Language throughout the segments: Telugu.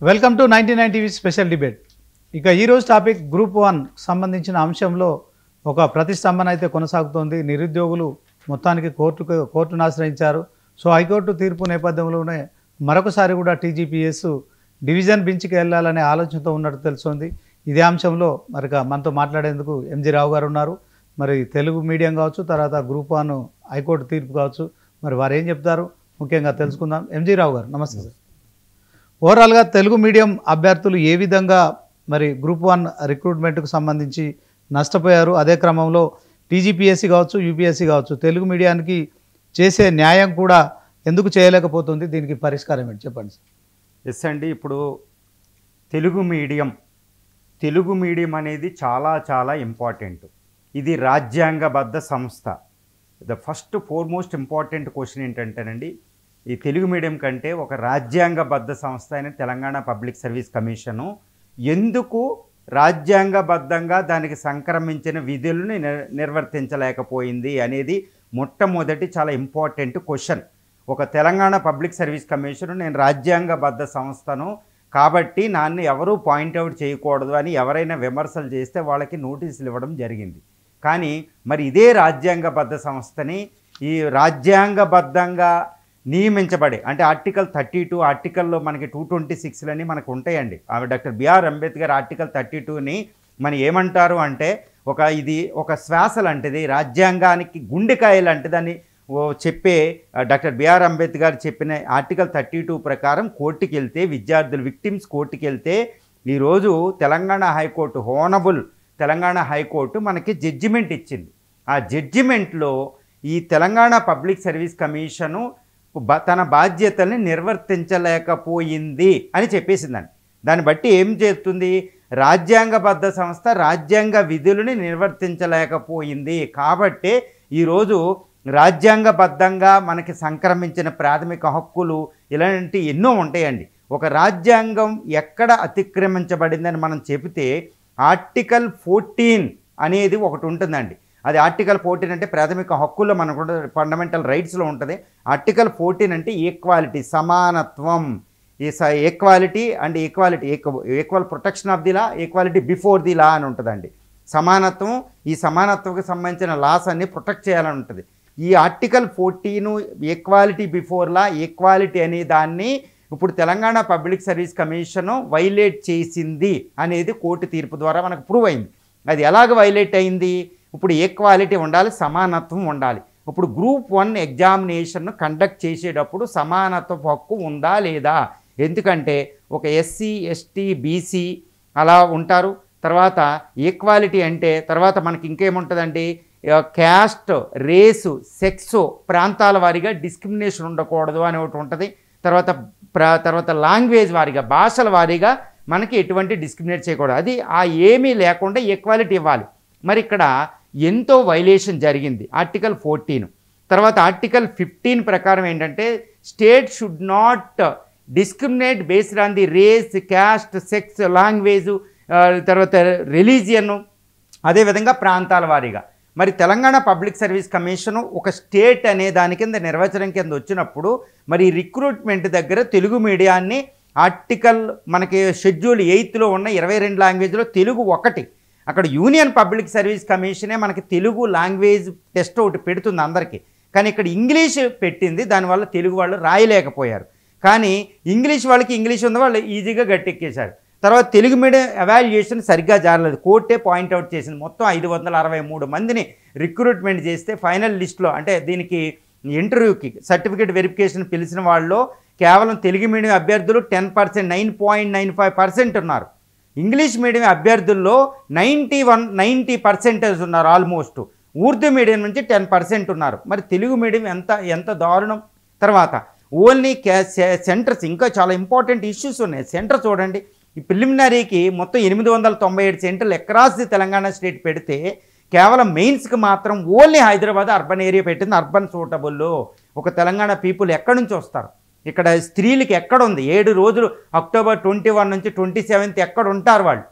Welcome to 99 TV special debate. ఇక ఈరోజు టాపిక్ గ్రూప్ 1 సంబంధించిన అంశంలో ఒక ప్రతిష్టంభన అయితే కొనసాగుతోంది. నిరుద్యోగులు మొత్తానికి కోర్టును ఆశ్రయించారు. సో హైకోర్టు తీర్పు నేపథ్యంలోనే మరొకసారి కూడా టీజీపీఎస్ డివిజన్ బెంచ్కి వెళ్ళాలనే ఆలోచనతో ఉన్నట్టు తెలుస్తోంది. ఇదే అంశంలో మరి మనతో మాట్లాడేందుకు ఎంజీ రావు గారు ఉన్నారు. మరి తెలుగు మీడియం కావచ్చు, తర్వాత గ్రూప్ 1 హైకోర్టు తీర్పు కావచ్చు, మరి వారు ఏం చెప్తారు ముఖ్యంగా తెలుసుకుందాం. ఎంజీ రావు గారు నమస్తే సార్. ఓవరాల్గా తెలుగు మీడియం అభ్యర్థులు ఏ విధంగా మరి గ్రూప్ 1 రిక్రూట్మెంట్కు సంబంధించి నష్టపోయారు, అదే క్రమంలో టీజీపీఎస్సీ కావచ్చు, యూపీఎస్సీ కావచ్చు, తెలుగు మీడియానికి చేసే న్యాయం కూడా ఎందుకు చేయలేకపోతుంది, దీనికి పరిష్కారం ఏంటి చెప్పండి సార్. ఎస్ అండి, ఇప్పుడు తెలుగు మీడియం అనేది చాలా ఇంపార్టెంట్. ఇది రాజ్యాంగబద్ధ సంస్థ. The first foremost important question ఏంటంటేనండి, ఈ తెలుగు మీడియం కంటే ఒక రాజ్యాంగబద్ధ సంస్థ అయిన తెలంగాణ పబ్లిక్ సర్వీస్ కమిషను ఎందుకు రాజ్యాంగబద్ధంగా దానికి సంక్రమించిన విధులను నిర్వర్తించలేకపోయింది అనేది మొట్టమొదటి చాలా ఇంపార్టెంట్ క్వశ్చన్. ఒక తెలంగాణ పబ్లిక్ సర్వీస్ కమిషను నేను రాజ్యాంగబద్ధ సంస్థను కాబట్టి నన్ను ఎవరూ పాయింట్అవుట్ చేయకూడదు అని ఎవరైనా విమర్శలు చేస్తే వాళ్ళకి నోటీసులు ఇవ్వడం జరిగింది. కానీ మరి ఇదే రాజ్యాంగబద్ధ సంస్థని ఈ రాజ్యాంగబద్ధంగా నియమించబడి, అంటే ఆర్టికల్ 32 ఆర్టికల్లో మనకి 226లని మనకు ఉంటాయండి. డాక్టర్ బిఆర్ అంబేద్కర్ ఆర్టికల్ 32ని మనం ఏమంటారు అంటే ఇది ఒక శ్వాస లాంటిది, రాజ్యాంగానికి గుండెకాయ లాంటిదని చెప్పే డాక్టర్ బిఆర్ అంబేద్కర్ చెప్పిన ఆర్టికల్ 32 ప్రకారం కోర్టుకి వెళ్తే విద్యార్థులు విక్టిమ్స్ కోర్టుకి వెళ్తే ఈరోజు తెలంగాణ హైకోర్టు హోనబుల్ తెలంగాణ హైకోర్టు మనకి జడ్జిమెంట్ ఇచ్చింది. ఆ జడ్జిమెంట్లో ఈ తెలంగాణ పబ్లిక్ సర్వీస్ కమిషను తన బాధ్యతల్ని నిర్వర్తించలేకపోయింది అని చెప్పేసిందండి. దాన్ని బట్టి ఏం చేస్తుంది, రాజ్యాంగబద్ధ సంస్థ రాజ్యాంగ విధులని నిర్వర్తించలేకపోయింది కాబట్టి ఈరోజు రాజ్యాంగబద్ధంగా మనకి సంక్రమించిన ప్రాథమిక హక్కులు ఇలాంటి ఎన్నో ఉంటాయండి. ఒక రాజ్యాంగం ఎక్కడ అతిక్రమించబడిందని మనం చెబితే ఆర్టికల్ 14 అనేది ఒకటి ఉంటుందండి. అది ఆర్టికల్ 14 అంటే ప్రాథమిక హక్కుల్లో మనకు ఫండమెంటల్ రైట్స్లో ఉంటుంది. ఆర్టికల్ 14 అంటే ఈక్వాలిటీ, సమానత్వం. ఈ equality and equal protection of the law, equality before the law అని ఉంటుందండి. సమానత్వం, ఈ సమానత్వంకి సంబంధించిన లాస్ అన్ని ప్రొటెక్ట్ చేయాలని ఉంటుంది. ఈ article 14 equality before law, equality అనే దాన్ని ఇప్పుడు Telangana public service commission violate చేసింది అనేది కోర్టు తీర్పు ద్వారా మనకు ప్రూవ్ అయింది. అది ఎలాగ వైలేట్ అయింది, ఇప్పుడు ఈక్వాలిటీ ఉండాలి, సమానత్వం ఉండాలి. ఇప్పుడు గ్రూప్ 1 ఎగ్జామినేషన్ను కండక్ట్ చేసేటప్పుడు సమానత్వ హక్కు ఉందా లేదా, ఎందుకంటే ఒక ఎస్సీ ఎస్టీ బీసీ అలా ఉంటారు. తర్వాత ఈక్వాలిటీ అంటే తర్వాత మనకి ఇంకేముంటుందండి, క్యాస్ట్, రేసు, సెక్స్, ప్రాంతాల వారీగా డిస్క్రిమినేషన్ ఉండకూడదు అని ఒకటి ఉంటుంది. తర్వాత లాంగ్వేజ్ వారీగా, భాషల వారీగా మనకి ఎటువంటి డిస్క్రిమినేట్ చేయకూడదు. అది ఏమీ లేకుండా ఈక్వాలిటీ ఇవ్వాలి. మరి ఇక్కడ ఎంతో వైలేషన్ జరిగింది ఆర్టికల్ 14. తర్వాత ఆర్టికల్ 15 ప్రకారం ఏంటంటే state should not discriminate based on the race, caste, sex, language, తర్వాత రిలీజియన్, అదేవిధంగా ప్రాంతాల వారీగా. మరి తెలంగాణ పబ్లిక్ సర్వీస్ కమిషను ఒక స్టేట్ అనే దాని కింద నిర్వచనం కింద వచ్చినప్పుడు మరి రిక్రూట్మెంట్ దగ్గర తెలుగు మీడియాన్ని ఆర్టికల్ మనకి షెడ్యూల్ 8లో ఉన్న 22 లాంగ్వేజ్లో తెలుగు ఒకటి. అక్కడ యూనియన్ పబ్లిక్ సర్వీస్ కమిషనే మనకి తెలుగు లాంగ్వేజ్ టెస్ట్ ఒకటి పెడుతుంది అందరికీ, కానీ ఇక్కడ ఇంగ్లీష్ పెట్టింది. దానివల్ల తెలుగు వాళ్ళు రాయలేకపోయారు. కానీ ఇంగ్లీష్ వాళ్ళకి ఇంగ్లీష్ ఉంది, వాళ్ళు ఈజీగా గట్టెక్కేశారు. తర్వాత తెలుగు మీడియం ఎవాల్యుయేషన్ సరిగ్గా జరగలేదు, కోర్టే పాయింట్అవుట్ చేసింది. మొత్తం 563 మందిని రిక్రూట్మెంట్ చేస్తే ఫైనల్ లిస్ట్లో, అంటే దీనికి ఇంటర్వ్యూకి సర్టిఫికేట్ వెరిఫికేషన్ పిలిచిన వాళ్ళు కేవలం తెలుగు మీడియం అభ్యర్థులు 10%, 9.95% ఉన్నారు. ఇంగ్లీష్ మీడియం అభ్యర్థుల్లో 90% ఉన్నారు ఆల్మోస్ట్. ఉర్దూ మీడియం నుంచి 10% ఉన్నారు. మరి తెలుగు మీడియం ఎంత దారుణం. తర్వాత ఓన్లీ సెంటర్స్, ఇంకా చాలా ఇంపార్టెంట్ ఇష్యూస్ ఉన్నాయి. సెంటర్ చూడండి, ఈ ప్రిలిమినరీకి మొత్తం 897 సెంటర్లు అక్రాస్ ది తెలంగాణ స్టేట్ పెడితే కేవలం మెయిన్స్కి మాత్రం ఓన్లీ హైదరాబాద్ అర్బన్ ఏరియా పెట్టింది. అర్బన్ సూటబుల్లో ఒక తెలంగాణ పీపుల్ ఎక్కడి నుంచి వస్తారు, ఇక్కడ స్త్రీలకి ఎక్కడ ఉంది, 7 రోజులు అక్టోబర్ 21 నుంచి 27 ఎక్కడ ఉంటారు వాళ్ళు.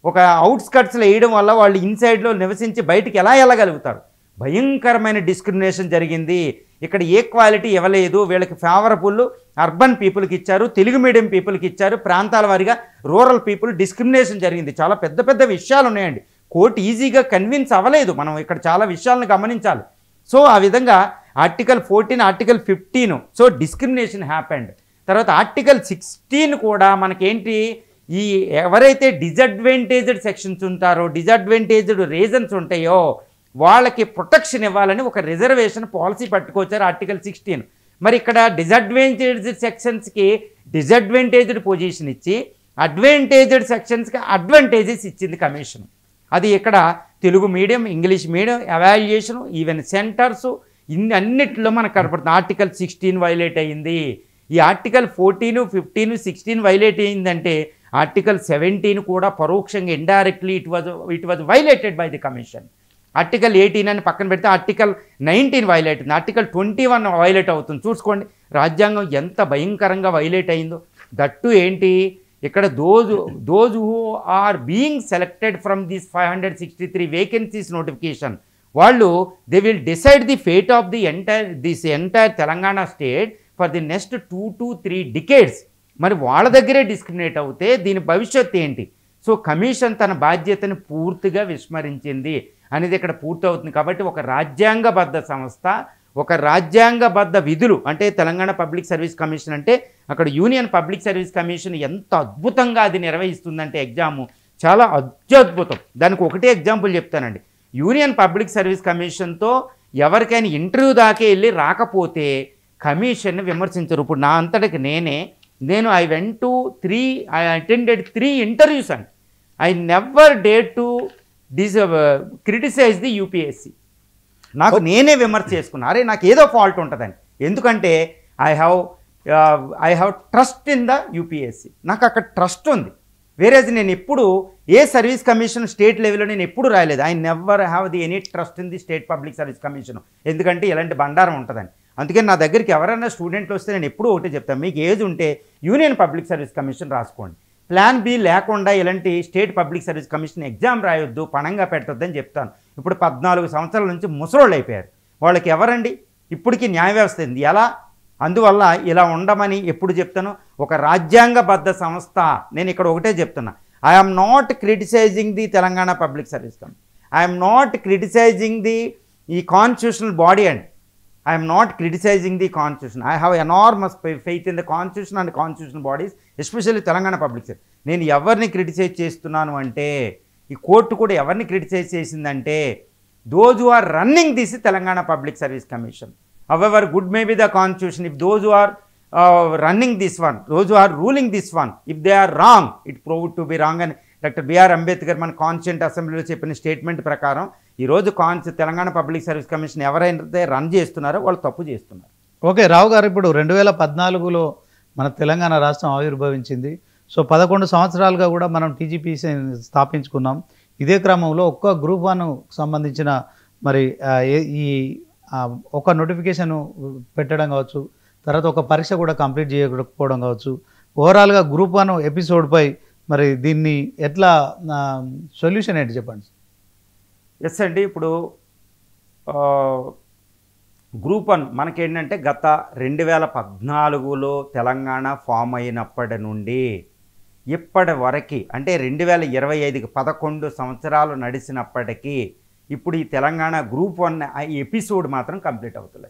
ఒక అవుట్స్కట్స్లో వేయడం వల్ల వాళ్ళు ఇన్సైడ్లో నివసించి బయటికి ఎలా వెళ్ళగలుగుతారు. భయంకరమైన డిస్క్రిమినేషన్ జరిగింది. ఇక్కడ ఈక్వాలిటీ ఇవ్వలేదు, వీళ్ళకి ఫేవరబుల్ అర్బన్ పీపుల్కి ఇచ్చారు, తెలుగు మీడియం పీపుల్కి ఇచ్చారు, ప్రాంతాల వారీగా రూరల్ పీపుల్ డిస్క్రిమినేషన్ జరిగింది. చాలా పెద్ద పెద్ద విషయాలు ఉన్నాయండి. కోర్టు ఈజీగా కన్విన్స్ అవ్వలేదు. మనం ఇక్కడ చాలా విషయాలను గమనించాలి. సో ఆ విధంగా article 14, article 15 so discrimination happened. తర్వాత ఆర్టికల్ 16 కూడా మనకేంటి, ఈ ఎవరైతే డిజడ్వాంటేజ్డ్ సెక్షన్స్ ఉంటారో, డిజడ్వాంటేజ్డ్ రీజన్స్ ఉంటాయో వాళ్ళకి ప్రొటెక్షన్ ఇవ్వాలని ఒక రిజర్వేషన్ పాలసీ పట్టుకొచ్చారు ఆర్టికల్ 16. మరి ఇక్కడ డిజడ్వాంటేజ్డ్ సెక్షన్స్కి డిజడ్వాంటేజ్డ్ పొజిషన్ ఇచ్చి అడ్వాంటేజ్డ్ సెక్షన్స్కి అడ్వాంటేజెస్ ఇచ్చింది కమిషన్. అది ఇక్కడ Telugu medium, English medium, evaluation, even centres అన్నిట్లో మనకు కనపడుతుంది. ఆర్టికల్ 16 వైలేట్ అయ్యింది. ఈ ఆర్టికల్ 14, 15, 16 వైలేట్ అయ్యిందంటే ఆర్టికల్ 17 కూడా పరోక్షంగా indirectly it was violated by the commission. Article 18 అని పక్కన పెడితే ఆర్టికల్ 19 వైలేట్ అయింది, ఆర్టికల్ 21 వైలేట్ అవుతుంది. చూసుకోండి రాజ్యాంగం ఎంత భయంకరంగా వైలేట్ అయిందో. దట్టు ఏంటి, ఇక్కడ those who are being selected from this 563 vacancies notification, వాళ్ళు they will decide the fate of the entire Telangana state for the next 2 to 3 decades. మరి వాళ్ళ దగ్గరే డిస్క్రిమినేట్ అవుతే దీని భవిష్యత్తు ఏంటి? సో కమిషన్ తన బాధ్యతను పూర్తిగా విస్మరించింది అనేది ఇక్కడ పూర్తవుతుంది. కాబట్టి ఒక రాజ్యాంగబద్ధ సంస్థ, ఒక రాజ్యాంగబద్ధ విధులు అంటే తెలంగాణ పబ్లిక్ సర్వీస్ కమిషన్ అంటే అక్కడ యూనియన్ పబ్లిక్ సర్వీస్ కమిషన్ ఎంత అద్భుతంగా అది నిర్వహిస్తుందంటే ఎగ్జాము చాలా అత్యద్భుతం. దానికి ఒకటే ఎగ్జాంపుల్ చెప్తానండి. యూనియన్ పబ్లిక్ సర్వీస్ కమిషన్తో ఎవరికైనా ఇంటర్వ్యూ దాకే వెళ్ళి రాకపోతే కమిషన్ని విమర్శించరు. ఇప్పుడు నా అంతటికి నేను I attended 3 interviews and I never dare to criticize the UPSC. నాకు నేనే విమర్శ చేసుకున్నా, అరే నాకు ఏదో ఫాల్ట్ ఉంటుందని. ఎందుకంటే I have trust in the UPSC. నాకు అక్కడ ట్రస్ట్ ఉంది. వేరేది నేను ఎప్పుడు ఏ సర్వీస్ కమిషన్ స్టేట్ లెవెల్లో నేను ఎప్పుడు రాయలేదు. I never have the any trust in the state public service commission. ఎందుకంటే ఇలాంటి బండారం ఉంటుందని. అందుకని నా దగ్గరికి ఎవరైనా స్టూడెంట్లు వస్తే నేను ఎప్పుడూ ఒకటే చెప్తాను, మీకు ఏజ్ ఉంటే యూనియన్ పబ్లిక్ సర్వీస్ కమిషన్ రాసుకోండి. ప్లాన్ బి లేకుండా ఇలాంటి state public service commission exam రాయొద్దు, పణంగా పెట్టొద్దని చెప్తాను. ఇప్పుడు 14 సంవత్సరాల నుంచి ముసలోళ్ళు అయిపోయారు. వాళ్ళకి ఎవరండి ఇప్పటికీ న్యాయ వ్యవస్థ ఉంది ఎలా? అందువల్ల ఇలా ఉండమని ఎప్పుడు చెప్తాను, ఒక రాజ్యాంగబద్ధ సంస్థ. నేను ఇక్కడ ఒకటే చెప్తున్నా, I'm not criticising the Telangana public service commission, I'm not criticising the ఈ constitutional body and I'm not criticising the constitution. I have enormous faith in the constitution and constitutional bodies, especially Telangana public service. నేను ఎవరిని క్రిటిసైజ్ చేస్తున్నాను అంటే, ఈ కోర్టు కూడా ఎవరిని క్రిటిసైజ్ చేసిందంటే those who are running this Telangana public service commission. However good may be the constitution, if those who are running this one, those who are ruling this one, if they are wrong, it proved to be wrong. And Dr. B.R. Ambedkar మన కాన్స్టిట్యూంట్ అసెంబ్లీలో చెప్పిన స్టేట్మెంట్ ప్రకారం ఈరోజు తెలంగాణ పబ్లిక్ సర్వీస్ కమిషన్ ఎవరైతే రన్ చేస్తున్నారో వాళ్ళు తప్పు చేస్తున్నారు. ఓకే రావు గారు, ఇప్పుడు 2014లో మన తెలంగాణ రాష్ట్రం ఆవిర్భవించింది. సో 11 సంవత్సరాలుగా కూడా మనం టీజీపీసీ స్థాపించుకున్నాం. ఇదే క్రమంలో ఒక్క గ్రూప్ 1 సంబంధించిన మరి ఈ ఒక నోటిఫికేషన్ పెట్టడం కావచ్చు, తర్వాత ఒక పరీక్ష కూడా కంప్లీట్ చేయకపోవడం కావచ్చు, ఓవరాల్గా గ్రూప్ 1 ఎపిసోడ్పై మరి దీన్ని ఎట్లా సొల్యూషన్ ఏంటి చెప్పండి. ఎస్ అండి, ఇప్పుడు గ్రూప్ 1 మనకేంటంటే గత 2014లో తెలంగాణ ఫామ్ అయినప్పటి నుండి ఇప్పటి వరకు అంటే 2025కి 11 సంవత్సరాలు నడిచినప్పటికీ ఇప్పుడు ఈ తెలంగాణ గ్రూప్ 1 ఎపిసోడ్ మాత్రం కంప్లీట్ అవుతుంది.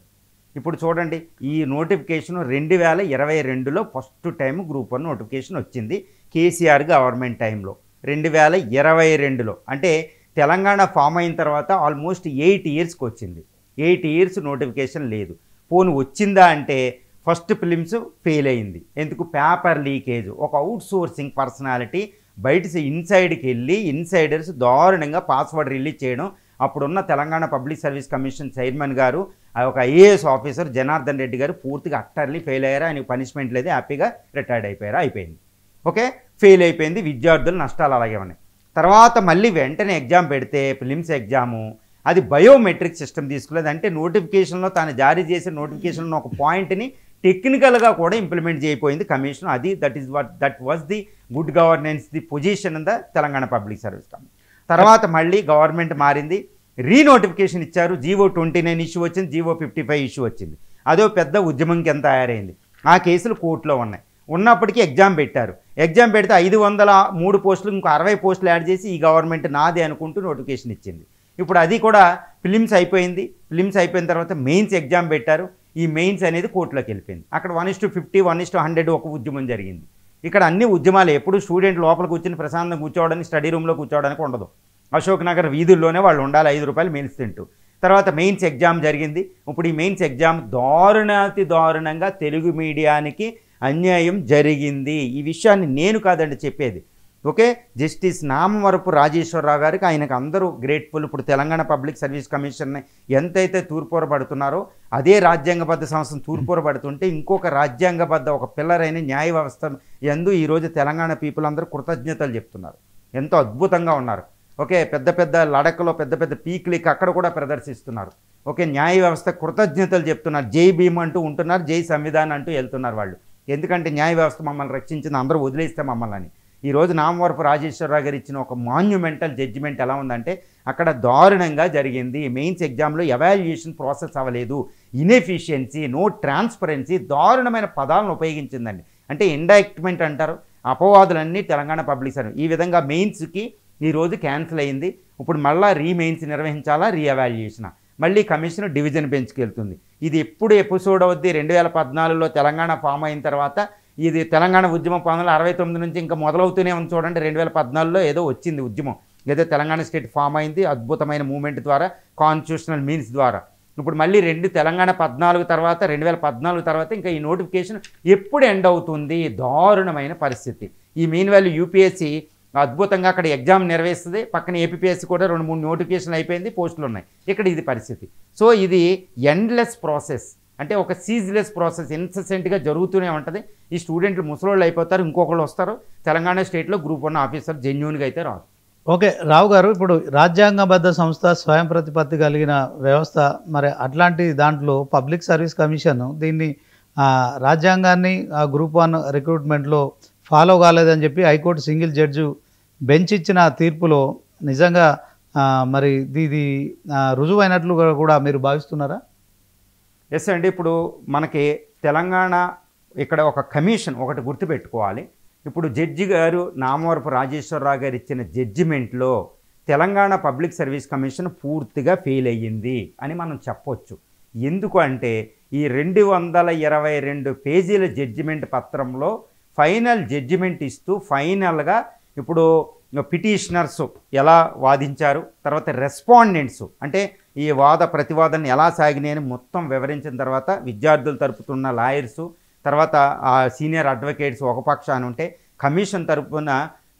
ఇప్పుడు చూడండి, ఈ నోటిఫికేషన్ 2022లో ఫస్ట్ టైం గ్రూప్ 1 నోటిఫికేషన్ వచ్చింది కేసీఆర్ గవర్నమెంట్ టైంలో 2022లో. అంటే తెలంగాణ ఫామ్ అయిన తర్వాత ఆల్మోస్ట్ 8 ఇయర్స్కి వచ్చింది. 8 ఇయర్స్ నోటిఫికేషన్ లేదు. పోను వచ్చిందా అంటే ఫస్ట్ ఫిలిమ్స్ ఫెయిల్ అయింది. ఎందుకు? Paper leakage. ఒక అవుట్ సోర్సింగ్ పర్సనాలిటీ బయట ఇన్సైడ్కి వెళ్ళి ఇన్సైడర్స్ దారుణంగా పాస్వర్డ్ రిలీజ్ చేయడం. అప్పుడున్న Telangana public service commission chairman గారు, ఒక ఐఏఎస్ ఆఫీసర్ జనార్దన్ రెడ్డి గారు పూర్తిగా అట్టర్లీ ఫెయిల్ అయ్యారు. ఆయనకు పనిష్మెంట్ లేదు, హ్యాపీగా రిటైర్డ్ అయిపోయారు. అయిపోయింది. ఓకే, ఫెయిల్ అయిపోయింది. విద్యార్థులు నష్టాలు అలాగే ఉన్నాయి. తర్వాత మళ్ళీ వెంటనే ఎగ్జామ్ పెడితే ఫిలిమ్స్ ఎగ్జాము అది బయోమెట్రిక్ సిస్టమ్ తీసుకులేదు. అంటే నోటిఫికేషన్లో తాను జారీ చేసిన నోటిఫికేషన్లో ఒక పాయింట్ని టెక్నికల్గా కూడా ఇంప్లిమెంట్ చేయకపోయింది కమిషన్. అది that was the good governance, the position in the Telangana public service commission. తర్వాత మళ్ళీ గవర్నమెంట్ మారింది. రీనోటిఫికేషన్ ఇచ్చారు. GO29 ఇష్యూ వచ్చింది, GO55 ఇష్యూ వచ్చింది. అదో పెద్ద ఉద్యమం కింద తయారైంది. ఆ కేసులు కోర్టులో ఉన్నాయి. ఉన్నప్పటికీ ఎగ్జామ్ పెట్టారు. ఎగ్జామ్ పెడితే 503 పోస్టులు ఇంకో 60 పోస్టులు యాడ్ చేసి ఈ గవర్నమెంట్ నాదే అనుకుంటూ నోటిఫికేషన్ ఇచ్చింది. ఇప్పుడు అది కూడా ఫిలిమ్స్ అయిపోయింది. ఫిలిమ్స్ అయిపోయిన తర్వాత మెయిన్స్ ఎగ్జామ్ పెట్టారు. ఈ మెయిన్స్ అనేది కోర్టులోకి వెళ్ళిపోయింది. అక్కడ 1:50, 1:100 ఒక ఉద్యమం జరిగింది. ఇక్కడ అన్ని ఉద్యమాలు ఎప్పుడు స్టూడెంట్ లోపల కూర్చొని ప్రశాంతంగా కూర్చోవడానికి, స్టడీ రూమ్లో కూర్చోవడానికి ఉండదు. అశోక్ నగర్ వీధుల్లోనే వాళ్ళు ఉండాలి 5 రూపాయలు మెయిన్స్ తింటూ. తర్వాత మెయిన్స్ ఎగ్జామ్ జరిగింది. ఇప్పుడు ఈ మెయిన్స్ ఎగ్జామ్ దారుణాతి దారుణంగా తెలుగు మీడియానికి అన్యాయం జరిగింది. ఈ విషయాన్ని నేను కాదండి చెప్పేది. ఓకే, జస్టిస్ నామవరపు రాజేశ్వరరావు గారికి ఆయనకు అందరూ గ్రేట్ఫుల్. ఇప్పుడు తెలంగాణ పబ్లిక్ సర్వీస్ కమిషన్ని ఎంతైతే తూర్పురబడుతున్నారో అదే రాజ్యాంగబద్ధ సంస్థను తూర్పురబడుతుంటే ఇంకొక రాజ్యాంగబద్ధ ఒక పిల్లర్ అయిన న్యాయ వ్యవస్థ యందు ఈరోజు తెలంగాణ పీపుల్ అందరూ కృతజ్ఞతలు చెప్తున్నారు. ఎంతో అద్భుతంగా ఉన్నారు. ఓకే, పెద్ద పెద్ద లడకలో పెద్ద పెద్ద పీక్లిక్ అక్కడ కూడా ప్రదర్శిస్తున్నారు. ఓకే, న్యాయ వ్యవస్థ కృతజ్ఞతలు చెప్తున్నారు. జై భీమ్ అంటూ ఉంటున్నారు, జై సంవిధాన్ అంటూ వెళ్తున్నారు వాళ్ళు. ఎందుకంటే న్యాయ వ్యవస్థ మమ్మల్ని రక్షించింది, అందరూ వదిలేస్తే మమ్మల్ని అని. ఈరోజు నామవరపు రాజేశ్వరరావు గారు ఇచ్చిన ఒక మాన్యుమెంటల్ జడ్జిమెంట్ ఎలా ఉందంటే అక్కడ దారుణంగా జరిగింది. మెయిన్స్ ఎగ్జామ్లో ఎవాల్యుయేషన్ ప్రాసెస్ అవ్వలేదు, ఇన్ఎఫిషియన్సీ, నో ట్రాన్స్పరెన్సీ, దారుణమైన పదాలను ఉపయోగించిందండి. అంటే ఇండైరెక్ట్మెంట్ అంటారు, అపవాదులన్నీ తెలంగాణ పబ్లిక్ సర్వీస్. ఈ విధంగా మెయిన్స్కి ఈరోజు క్యాన్సిల్ అయింది. ఇప్పుడు మళ్ళీ రీమెయిన్స్ నిర్వహించాలా, రీఎవాల్యుయేషన్, మళ్ళీ కమిషన్ డివిజన్ బెంచ్కి వెళ్తుంది. ఇది ఎప్పుడు ఎపిసోడ్ అవుద్ది? 2014లో తెలంగాణ ఫామ్ అయిన తర్వాత ఇది తెలంగాణ ఉద్యమం 1969 నుంచి ఇంకా మొదలవుతూనే ఉంది. చూడండి, 2014లో ఏదో వచ్చింది ఉద్యమం, ఏదో తెలంగాణ స్టేట్ ఫామ్ అయింది అద్భుతమైన మూమెంట్ ద్వారా, కాన్స్టిట్యూషనల్ మీన్స్ ద్వారా. ఇప్పుడు మళ్ళీ తెలంగాణ 14 తర్వాత 2014 తర్వాత ఇంకా ఈ నోటిఫికేషన్ ఎప్పుడు ఎండ్ అవుతుంది? దారుణమైన పరిస్థితి. ఈ మీన్ వాల్యూ యూపీఎస్సీ అద్భుతంగా అక్కడ ఎగ్జామ్ నిర్వహిస్తుంది, పక్కన ఏపీఎస్సీ కూడా 2-3 నోటిఫికేషన్లు అయిపోయింది, పోస్టులు ఉన్నాయి. ఇక్కడ ఇది పరిస్థితి. సో ఇది ఎండ్లెస్ ప్రాసెస్, అంటే ఒక సీజ్లెస్ ప్రాసెస్ ఇన్సెసెంట్గా జరుగుతూనే ఉంటుంది. ఈ స్టూడెంట్లు ముసలోళ్ళు అయిపోతారు, ఇంకొకళ్ళు వస్తారు. తెలంగాణ స్టేట్లో గ్రూప్ 1 ఆఫీసర్ జెన్యూన్గా అయితే రాదు. ఓకే, రావు గారు, ఇప్పుడు రాజ్యాంగబద్ధ సంస్థ, స్వయం ప్రతిపత్తి కలిగిన వ్యవస్థ, మరి అట్లాంటి దాంట్లో పబ్లిక్ సర్వీస్ కమిషన్ దీన్ని రాజ్యాంగాన్ని గ్రూప్ 1 రిక్రూట్మెంట్లో ఫాలో కాలేదని చెప్పి హైకోర్టు సింగిల్ జడ్జి బెంచ్ ఇచ్చిన తీర్పులో నిజంగా మరి ఇది రుజువైనట్లు కూడా మీరు భావిస్తున్నారా? ఎస్ అండి. ఇప్పుడు మనకి తెలంగాణ ఇక్కడ ఒక కమిషన్ ఒకటి గుర్తుపెట్టుకోవాలి. ఇప్పుడు జడ్జి గారు నామవరపు రాజేశ్వరరావు గారు ఇచ్చిన జడ్జిమెంట్లో తెలంగాణ పబ్లిక్ సర్వీస్ కమిషన్ పూర్తిగా ఫెయిల్ అయ్యింది అని మనం చెప్పొచ్చు. ఎందుకు అంటే ఈ 222 పేజీల జడ్జిమెంట్ పత్రంలో ఫైనల్ జడ్జిమెంట్ ఇస్తూ ఫైనల్గా ఇప్పుడు పిటిషనర్స్ ఎలా వాదించారు, తర్వాత రెస్పాండెంట్స్ అంటే ఈ వాద ప్రతివాదన ఎలా సాగినాయని మొత్తం వివరించిన తర్వాత విద్యార్థులు తరపుతున్న లాయర్సు, తర్వాత సీనియర్ అడ్వకేట్స్ ఒక పక్షాన ఉంటే, కమిషన్ తరపున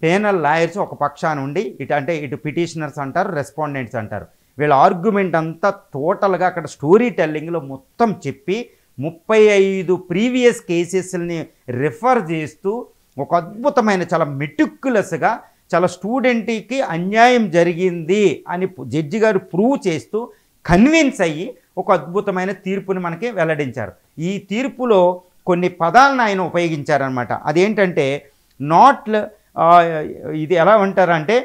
పేనల్ లాయర్స్ ఒక పక్షాన ఉండి ఇటు పిటిషనర్స్ అంటారు, రెస్పాండెంట్స్ అంటారు. వీళ్ళ ఆర్గ్యుమెంట్ అంతా టోటల్గా అక్కడ స్టోరీ టెల్లింగ్లో మొత్తం చెప్పి 35 ప్రీవియస్ కేసెస్ని రిఫర్ చేస్తూ ఒక అద్భుతమైన చాలా మెటిక్యులస్గా చాలా స్టూడెంట్కి అన్యాయం జరిగింది అని జడ్జి గారు ప్రూవ్ చేస్తూ కన్విన్స్ అయ్యి ఒక అద్భుతమైన తీర్పుని మనకి వెల్లడించారు. ఈ తీర్పులో కొన్ని పదాలను ఆయన ఉపయోగించారనమాట. అదేంటంటే ఇది ఎలా అంటారంటే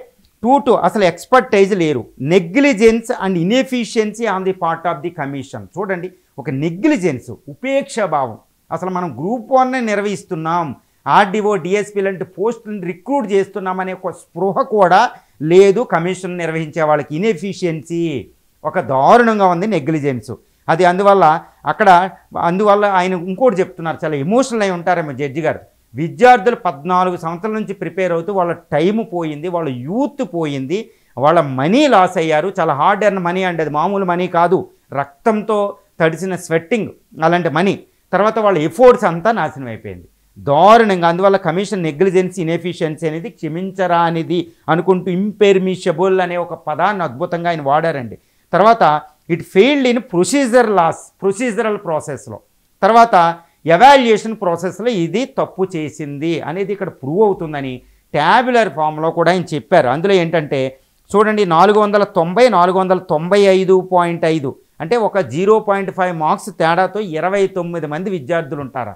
అసలు ఎక్స్పర్టైజ్ లేరు, negligence and inefficiency on the part of the commission. చూడండి, ఒక నెగ్లిజెన్స్, ఉపేక్షాభావం. అసలు మనం గ్రూప్ 1 నిర్వహిస్తున్నాం, ఆర్డీఓ, డిఎస్పీ లాంటి పోస్టులను రిక్రూట్ చేస్తున్నామనే ఒక స్పృహ కూడా లేదు కమిషన్ నిర్వహించే వాళ్ళకి. ఇన్ఎఫిషియన్సీ ఒక దారుణంగా ఉంది, నెగ్లిజెన్స్. అది అందువల్ల ఆయన ఇంకోటి చెప్తున్నారు, చాలా ఎమోషనల్ అయి ఉంటారేమో జడ్జి గారు. విద్యార్థులు 14 సంవత్సరాల నుంచి ప్రిపేర్ అవుతూ వాళ్ళ టైం పోయింది, వాళ్ళ యూత్ పోయింది, వాళ్ళ మనీ లాస్ అయ్యారు. చాలా హార్డ్ ఎర్న్ మనీ అండి, అది మామూలు మనీ కాదు, రక్తంతో తడిసిన స్వెట్టింగ్ అలాంటి మనీ. తర్వాత వాళ్ళ ఎఫోర్ట్స్ అంతా నాశనం అయిపోయింది దారుణంగా. అందువల్ల కమిషన్ నెగ్లిజెన్సీ, ఇన్ఎఫిషియన్సీ అనేది క్షమించరానిది అనుకుంటూ ఇంపెర్మిషబుల్ అనే ఒక పదాన్ని అద్భుతంగా ఆయన వాడారండి. తర్వాత ఇట్ ఫెయిల్డ్ ఇన్ ప్రొసీజరల్ ప్రాసెస్లో, తర్వాత ఎవాల్యుయేషన్ ప్రాసెస్లో ఇది తప్పు చేసింది అనేది ఇక్కడ ప్రూవ్ అవుతుందని ట్యాబ్యులర్ ఫామ్లో కూడా ఆయన చెప్పారు. అందులో ఏంటంటే చూడండి, 490, 495.5 అంటే ఒక 0.5 మార్క్స్ తేడాతో 29 మంది విద్యార్థులు ఉంటారా,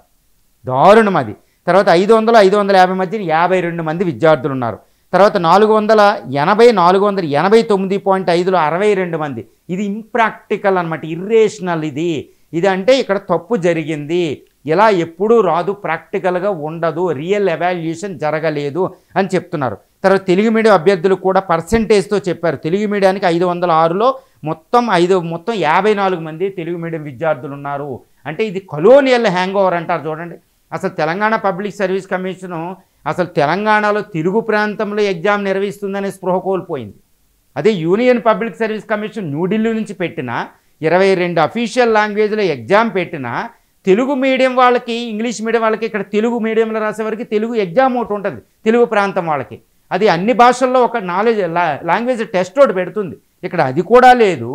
దారుణం అది. తర్వాత 500, 550 మధ్యన 52 మంది విద్యార్థులు ఉన్నారు. తర్వాత 489.5లో 62 మంది. ఇది ఇంప్రాక్టికల్ అనమాట, ఇర్రేషనల్. ఇది అంటే ఇక్కడ తప్పు జరిగింది, ఇలా ఎప్పుడూ రాదు, ప్రాక్టికల్గా ఉండదు, రియల్ ఎవాల్యుయేషన్ జరగలేదు అని చెప్తున్నారు. తర్వాత తెలుగు మీడియం అభ్యర్థులు కూడా పర్సెంటేజ్తో చెప్పారు. తెలుగు మీడియానికి 506లో మొత్తం 54 మంది తెలుగు మీడియం విద్యార్థులు ఉన్నారు. అంటే ఇది కొలోనియల్ హ్యాంగ్ ఓవర్ అంటారు చూడండి. అసలు తెలంగాణ పబ్లిక్ సర్వీస్ కమిషను అసలు తెలంగాణలో తెలుగు ప్రాంతంలో ఎగ్జామ్ నిర్వహిస్తుందనే స్పృహ కోల్పోయింది. అదే union public service commission New Delhi నుంచి పెట్టిన 22 అఫీషియల్ లాంగ్వేజ్లో ఎగ్జామ్ పెట్టిన తెలుగు మీడియం వాళ్ళకి, ఇంగ్లీష్ మీడియం వాళ్ళకి, ఇక్కడ తెలుగు మీడియంలో రాసేవారికి తెలుగు ఎగ్జామ్ ఒకటి ఉంటుంది తెలుగు ప్రాంతం వాళ్ళకి. అది అన్ని భాషల్లో ఒక లాంగ్వేజ్ టెస్ట్ ఒకటి పెడుతుంది. ఇక్కడ అది కూడా లేదు.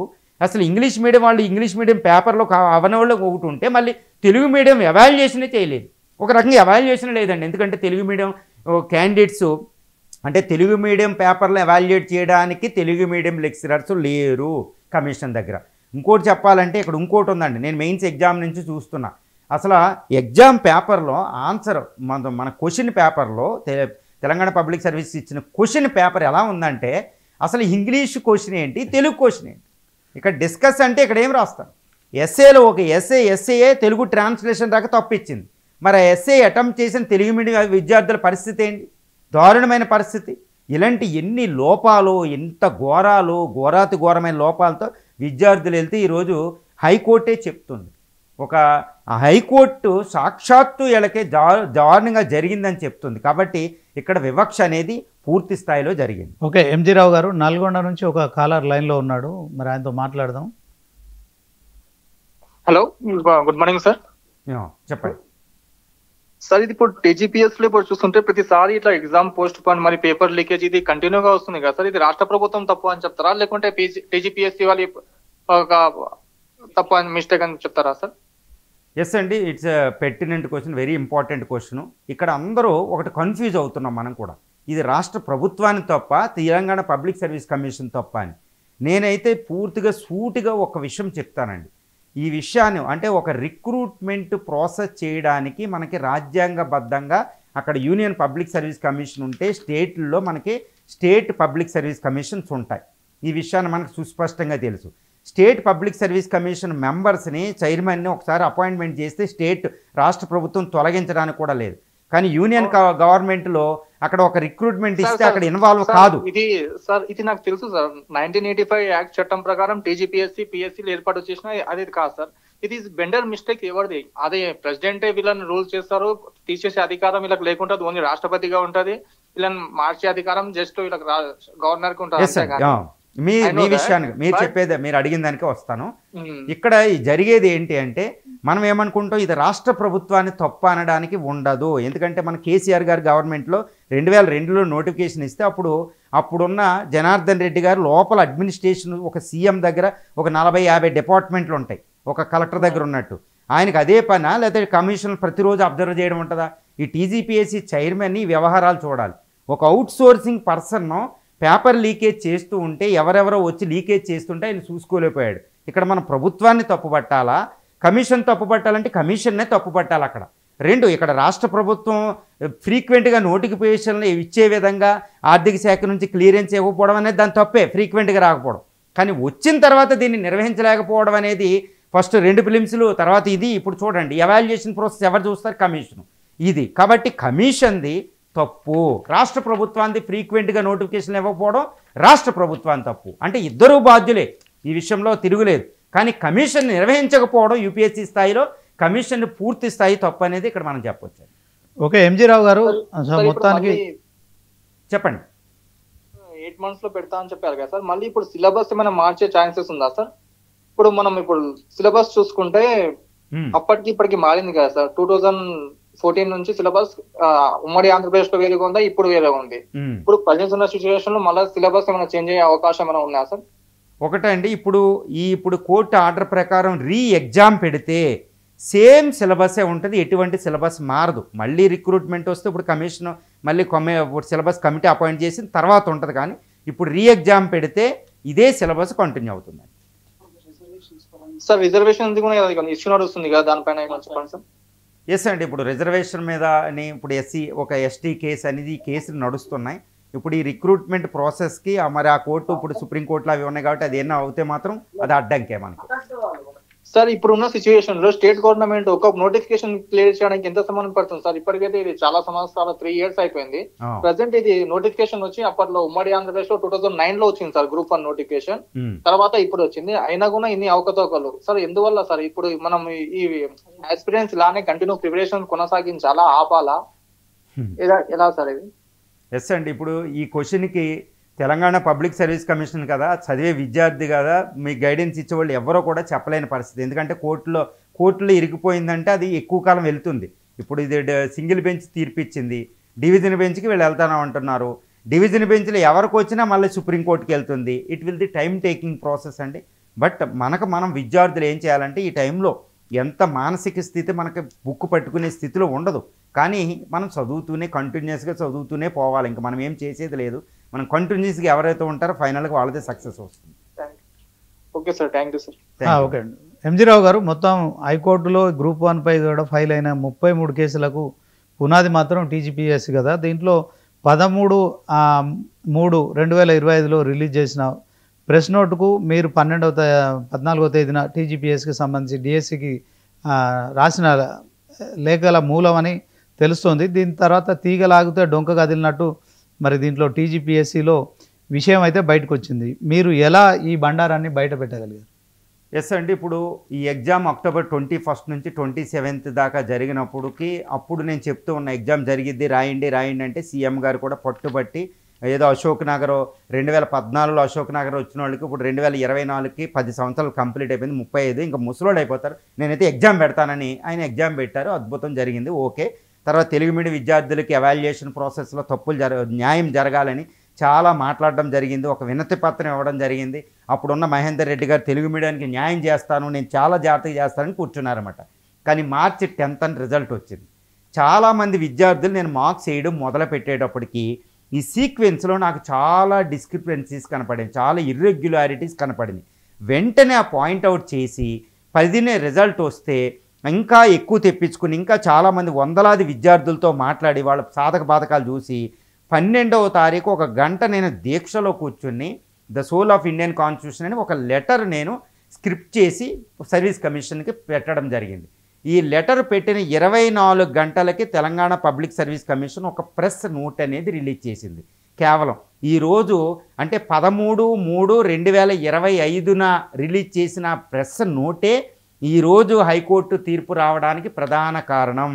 అసలు ఇంగ్లీష్ మీడియం వాళ్ళు ఇంగ్లీష్ మీడియం పేపర్లో అవనవాళ్ళు ఒకటి ఉంటే మళ్ళీ తెలుగు మీడియం ఎవాల్యుయేషనే చేయలేదు. ఒక రకంగా ఎవాల్యుయేషన్ లేదండి, ఎందుకంటే తెలుగు మీడియం క్యాండిడేట్స్ అంటే తెలుగు మీడియం పేపర్లో ఎవాల్యుయేట్ చేయడానికి తెలుగు మీడియం లెక్చరర్స్ లేరు కమిషన్ దగ్గర. ఇంకోటి చెప్పాలంటే ఇక్కడ ఇంకోటి ఉందండి, నేను మెయిన్స్ ఎగ్జామ్ నుంచి చూస్తున్నా. అసలు ఎగ్జామ్ పేపర్లో ఆన్సర్ మన క్వశ్చన్ పేపర్లో తెలంగాణ పబ్లిక్ సర్వీస్ ఇచ్చిన క్వశ్చన్ పేపర్ ఎలా ఉందంటే అసలు ఇంగ్లీష్ క్వశ్చన్ ఏంటి, తెలుగు క్వశ్చన్ ఏంటి, ఇక్కడ డిస్కస్ అంటే ఇక్కడ ఏం రాస్తాను. ఎస్ఏలో ఒక ఎస్ఏ తెలుగు ట్రాన్స్లేషన్ దాకా తప్పిచ్చింది. మరి ఆ ఎస్ఏ అటెంప్ట్ చేసిన తెలుగు మీడియం విద్యార్థుల పరిస్థితి ఏంటి, దారుణమైన పరిస్థితి. ఇలాంటి ఎన్ని లోపాలు, ఎంత ఘోరాతి ఘోరమైన లోపాలతో విద్యార్థులు వెళ్తే ఈరోజు హైకోర్టే చెప్తుంది. ఒక హైకోర్టు సాక్షాత్తు వీళ్ళకే దారుణంగా జరిగిందని చెప్తుంది. కాబట్టి ఇక్కడ వివక్ష అనేది పూర్తి స్థాయిలో జరిగింది. ఓకే, ఎంజీ రావు గారు నల్గొండ నుంచి ఒక కాలర్ లైన్లో ఉన్నాడు, మరి ఆయనతో మాట్లాడదాం. Hello, good morning sir. చెప్పండి సార్. ఇది ఇప్పుడు టీజీపీఎస్ లో ఇప్పుడు చూస్తుంటే ప్రతిసారి ఇట్లా ఎగ్జామ్ పోస్ట్ పోన్ మరి పేపర్ లీకేజ్ ఇది కంటిన్యూగా వస్తుంది కదా సార్. ఇది రాష్ట్ర ప్రభుత్వం తప్పు అని చెప్తారా, లేకుంటే టీజీపీఎస్సీ వాళ్ళు ఒక తప్పు అని మిస్టేక్ అని చెప్తారా సార్? ఎస్ అండి, it's pertinent question, very important question. ఇక్కడ అందరూ ఒకటి కన్ఫ్యూజ్ అవుతున్నాం మనం కూడా, ఇది రాష్ట్ర ప్రభుత్వాన్ని తప్ప తెలంగాణ పబ్లిక్ సర్వీస్ కమిషన్ తప్ప అని. నేనైతే పూర్తిగా సూటిగా ఒక విషయం చెప్తానండి. ఈ విషయాన్ని అంటే ఒక రిక్రూట్మెంట్ ప్రాసెస్ చేయడానికి మనకి రాజ్యాంగబద్ధంగా అక్కడ యూనియన్ పబ్లిక్ సర్వీస్ కమిషన్ ఉంటే స్టేట్లో మనకి స్టేట్ పబ్లిక్ సర్వీస్ కమిషన్స్ ఉంటాయి. ఈ విషయాన్ని మనకు సుస్పష్టంగా తెలుసు. స్టేట్ పబ్లిక్ సర్వీస్ కమిషన్ మెంబర్స్ని, చైర్మన్ని ఒకసారి అపాయింట్మెంట్ చేస్తే రాష్ట్ర ప్రభుత్వం తొలగించడానికి కూడా లేదు. కానీ యూనియన్ గవర్నమెంట్లో అక్కడ ఒక రిక్రూట్మెంట్ ఇస్తే అక్కడ ఇన్వాల్వ్ కాదు. ఇది నాకు తెలుసు సార్. 1985 యాక్ట్ చట్టం ప్రకారం టీజీపీఎస్సీ పిఎస్సీలు ఏర్పాటు చేసిన అది కాదు సార్. ఇది బెండర్ మిస్టేక్ ఎవరిది? అదే ప్రెసిడెంటే వీళ్ళని రూల్స్ చేస్తారు, తీసేసే అధికారం వీళ్ళకి లేకుంటుంది, ఓన్లీ రాష్ట్రపతిగా ఉంటుంది. వీళ్ళని మార్చే అధికారం జస్ట్ వీళ్ళకి గవర్నర్ కి ఉంటుంది. మీ విషయానికి మీరు చెప్పేది, మీరు అడిగిన దానికే వస్తాను. ఇక్కడ జరిగేది ఏంటి అంటే మనం ఏమనుకుంటాం, ఇది రాష్ట్ర ప్రభుత్వాన్ని తప్పు అనడానికి ఉండదు. ఎందుకంటే మన కేసీఆర్ గారు గవర్నమెంట్లో 2002లో నోటిఫికేషన్ ఇస్తే అప్పుడున్న జనార్దన్ రెడ్డి గారు లోపల అడ్మినిస్ట్రేషన్ ఒక సీఎం దగ్గర ఒక 40-50 డిపార్ట్మెంట్లు ఉంటాయి, ఒక కలెక్టర్ దగ్గర ఉన్నట్టు. ఆయనకు అదే పనా, లేకపోతే కమిషన్ ప్రతిరోజు అబ్జర్వ్ చేయడం ఉంటుందా? ఈ టీజీపీఎస్సీ చైర్మన్ ఈ వ్యవహారాలు చూడాలి. ఒక అవుట్ సోర్సింగ్ పర్సన్ను పేపర్ లీకేజ్ చేస్తూ ఉంటే ఎవరెవరో వచ్చి లీకేజ్ చేస్తుంటే ఆయన చూసుకోలేకపోయాడు. ఇక్కడ మనం ప్రభుత్వాన్ని తప్పుపట్టాలా, కమిషన్ తప్పుపట్టాలంటే కమిషన్నే తప్పుపట్టాలి. అక్కడ రెండు, ఇక్కడ రాష్ట్ర ప్రభుత్వం ఫ్రీక్వెంట్గా నోటిఫికేషన్లు ఇచ్చే విధంగా ఆర్థిక శాఖ నుంచి క్లియరెన్స్ ఇవ్వకపోవడం అనేది దాని తప్పే, ఫ్రీక్వెంట్గా రాకపోవడం. కానీ వచ్చిన తర్వాత దీన్ని నిర్వహించలేకపోవడం అనేది ఫస్ట్ 2 ఫిలిమ్స్లు, తర్వాత ఇది. ఇప్పుడు చూడండి ఎవాల్యుయేషన్ ప్రాసెస్ ఎవరు చూస్తారు? కమిషను. ఇది కాబట్టి కమిషన్ది తప్పు, రాష్ట్ర ప్రభుత్వానికి ఫ్రీక్వెంట్గా నోటిఫికేషన్ ఇవ్వకపోవడం రాష్ట్ర ప్రభుత్వాన్ని తప్పు. అంటే ఇద్దరూ బాధ్యులే, ఈ విషయంలో తిరుగులేదు. కానీ కమిషన్ నిర్వహించకపోవడం యూపీఎస్సీ స్థాయిలో కమిషన్ పూర్తి స్థాయి తప్పు అనేది ఇక్కడ మనం చెప్పొచ్చు. ఓకే, ఎంజీ రావు గారు మొత్తానికి చెప్పండి. 8 months లో పెడతా అని చెప్పారు కదా సార్. మళ్ళీ ఇప్పుడు సిలబస్ ఏమైనా మార్చే ఛాన్సెస్ ఉందా సార్? ఇప్పుడు మనం సిలబస్ చూసుకుంటే అప్పటికి ఇప్పటికి మారింది కదా సార్. 2014 నుంచి సిలబస్ ఉమ్మడి ఆంధ్రప్రదేశ్ లో వేరేగా ఉందా, ఇప్పుడు వేరేగా ఉంది. ఇప్పుడు ప్రజెంట్ ఉన్న సిచ్యువేషన్ లో మళ్ళీ సిలబస్ ఏమైనా చేంజ్ అయ్యే అవకాశం ఏమైనా ఉన్నాయా సార్? ఒకటండి, ఇప్పుడు కోర్టు ఆర్డర్ ప్రకారం ఎగ్జామ్ పెడితే సేమ్ సిలబసే ఉంటుంది, ఎటువంటి సిలబస్ మారదు. మళ్ళీ రిక్రూట్మెంట్ వస్తే ఇప్పుడు కమిషన్ మళ్ళీ సిలబస్ కమిటీ అపాయింట్ చేసిన తర్వాత ఉంటుంది. కానీ ఇప్పుడు ఎగ్జామ్ పెడితే ఇదే సిలబస్ కంటిన్యూ అవుతుంది. సార్ రిజర్వేషన్ ఇష్యూ నడుస్తుంది కదా, దానిపైన చెప్పండి సార్. ఎస్ అండి, ఇప్పుడు రిజర్వేషన్ మీద ఇప్పుడు ఒక ఎస్టీ కేసు అనేది కేసులు నడుస్తున్నాయి. ఇప్పుడు ఈ రిక్రూట్మెంట్ ప్రాసెస్కి మరి ఆ కోర్టు ఇప్పుడు సుప్రీంకోర్టులో అవి ఉన్నాయి కాబట్టి అది ఏమన్నా అవుతే మాత్రం అది అడ్డంకే మనకి. సార్ ఇప్పుడు ఉన్న సిచ్యువేషన్ లో స్టేట్ గవర్నమెంట్ ఒక నోటిఫికేషన్ క్లియర్ చేయడానికి ఎంత సమయం పడుతుంది సార్? ఇప్పటికైతే ఇది చాలా సంవత్సరాలు 3 years అయిపోయింది. ప్రజెంట్ ఇది నోటిఫికేషన్ వచ్చి అప్పట్లో ఉమ్మడి ఆంధ్రప్రదేశ్ లో 2009 లో వచ్చింది సార్ గ్రూప్ 1 నోటిఫికేషన్. తర్వాత ఇప్పుడు వచ్చింది. అయినా కూడా ఇన్ని అవకతవకలు సార్ ఎందువల్ల సార్? ఇప్పుడు మనం ఈ ఎక్స్పీరియన్స్ లానే కంటిన్యూ ప్రిపరేషన్ కొనసాగించాలా, ఆపాలా, ఎలా సార్ ఇది? ఎస్ అండి, ఇప్పుడు ఈ క్వశ్చన్కి తెలంగాణ పబ్లిక్ సర్వీస్ కమిషన్ కదా, చదివే విద్యార్థి కదా, మీ గైడెన్స్ ఇచ్చేవాళ్ళు ఎవరో కూడా చెప్పలేని పరిస్థితి. ఎందుకంటే కోర్టులో ఇరిగిపోయిందంటే అది ఎక్కువ కాలం వెళ్తుంది. ఇప్పుడు ఇది సింగిల్ బెంచ్ తీర్పు ఇచ్చింది, డివిజన్ బెంచ్కి వీళ్ళు వెళ్తాను అంటున్నారు. డివిజన్ బెంచ్లో ఎవరికి వచ్చినా మళ్ళీ సుప్రీంకోర్టుకి వెళ్తుంది. It will the time taking process అండి. బట్ మనం విద్యార్థులు ఏం చేయాలంటే ఈ టైంలో ఎంత మానసిక స్థితి మనకి బుక్ పట్టుకునే స్థితిలో ఉండదు, కానీ మనం కంటిన్యూస్గా చదువుతూనే పోవాలి. ఇంకా మనం ఏం చేసేది లేదు. మనం కంటిన్యూస్గా ఎవరైతే ఉంటారో ఫైనల్గా వాళ్ళదే సక్సెస్ వస్తుంది. Okay sir, thank you sir. Okay అండి. ఎంజీ రావు గారు, మొత్తం హైకోర్టులో గ్రూప్ 1 పై కూడా ఫైల్ అయిన 33 కేసులకు పునాది మాత్రం టీజీపీఎస్సీ కదా. దీంట్లో 13/3/2025లో రిలీజ్ చేసిన ప్రెస్ నోటుకు మీరు 14వ తేదీన టీజీపీఎస్సీకి సంబంధించి డిఎస్సికి రాసిన లేఖల మూలం అని తెలుస్తోంది. దీని తర్వాత తీగలాగితే డొంక కదిలినట్టు మరి దీంట్లో టీజీపీఎస్సీలో విషయం అయితే బయటకు వచ్చింది. మీరు ఎలా ఈ బండారాన్ని బయట పెట్టగలిగారు? ఎస్ అండి, ఇప్పుడు ఈ ఎగ్జామ్ October 21 నుంచి 27 దాకా జరిగినప్పటికి అప్పుడు నేను చెప్తూ ఉన్న ఎగ్జామ్ జరిగిద్ది, రాయండి అంటే సీఎం గారు కూడా పట్టుబట్టి ఏదో అశోక్ నగర్ 2014లో అశోక్ నగర్ వచ్చిన వాళ్ళకి ఇప్పుడు 2024కి 10 సంవత్సరాలు కంప్లీట్ అయిపోయింది, 35 ఇంకా ముసలోడు అయిపోతారు, నేనైతే ఎగ్జామ్ పెడతానని ఆయన ఎగ్జామ్ పెట్టారు. అద్భుతం జరిగింది, ఓకే. తర్వాత తెలుగు మీడియం విద్యార్థులకి ఎవాల్యుయేషన్ ప్రాసెస్లో న్యాయం జరగాలని చాలా మాట్లాడడం జరిగింది. ఒక వినతి పత్రం ఇవ్వడం జరిగింది. అప్పుడున్న మహేందర్ రెడ్డి గారు తెలుగు మీడియానికి న్యాయం చేస్తాను, నేను చాలా జాగ్రత్తగా చేస్తానని కూర్చున్నారన్నమాట. కానీ March 10th రిజల్ట్ వచ్చింది. చాలామంది విద్యార్థులు నేను మార్క్స్ వేయడం మొదలు పెట్టేటప్పటికి ఈ సీక్వెన్స్లో నాకు చాలా డిస్క్రిపెన్సీస్ కనపడింది, చాలా ఇర్రెగ్యులారిటీస్ కనపడింది. వెంటనే ఆ పాయింట్అవుట్ చేసి 10నే రిజల్ట్ వస్తే ఇంకా ఎక్కువ తెప్పించుకుని ఇంకా చాలామంది వందలాది విద్యార్థులతో మాట్లాడి వాళ్ళ సాధక బాధకాలు చూసి 12వ తారీఖు 1 గంట నేను దీక్షలో కూర్చుని the soul of Indian constitution అని ఒక లెటర్ నేను స్క్రిప్ట్ చేసి సర్వీస్ కమిషన్కి పెట్టడం జరిగింది. ఈ లెటర్ పెట్టిన 24 గంటలకి తెలంగాణ పబ్లిక్ సర్వీస్ కమిషన్ ఒక ప్రెస్ నోట్ అనేది రిలీజ్ చేసింది. కేవలం ఈరోజు అంటే 13/3/2025న రిలీజ్ చేసిన ప్రెస్ నోటే ఈరోజు హైకోర్టు తీర్పు రావడానికి ప్రధాన కారణం.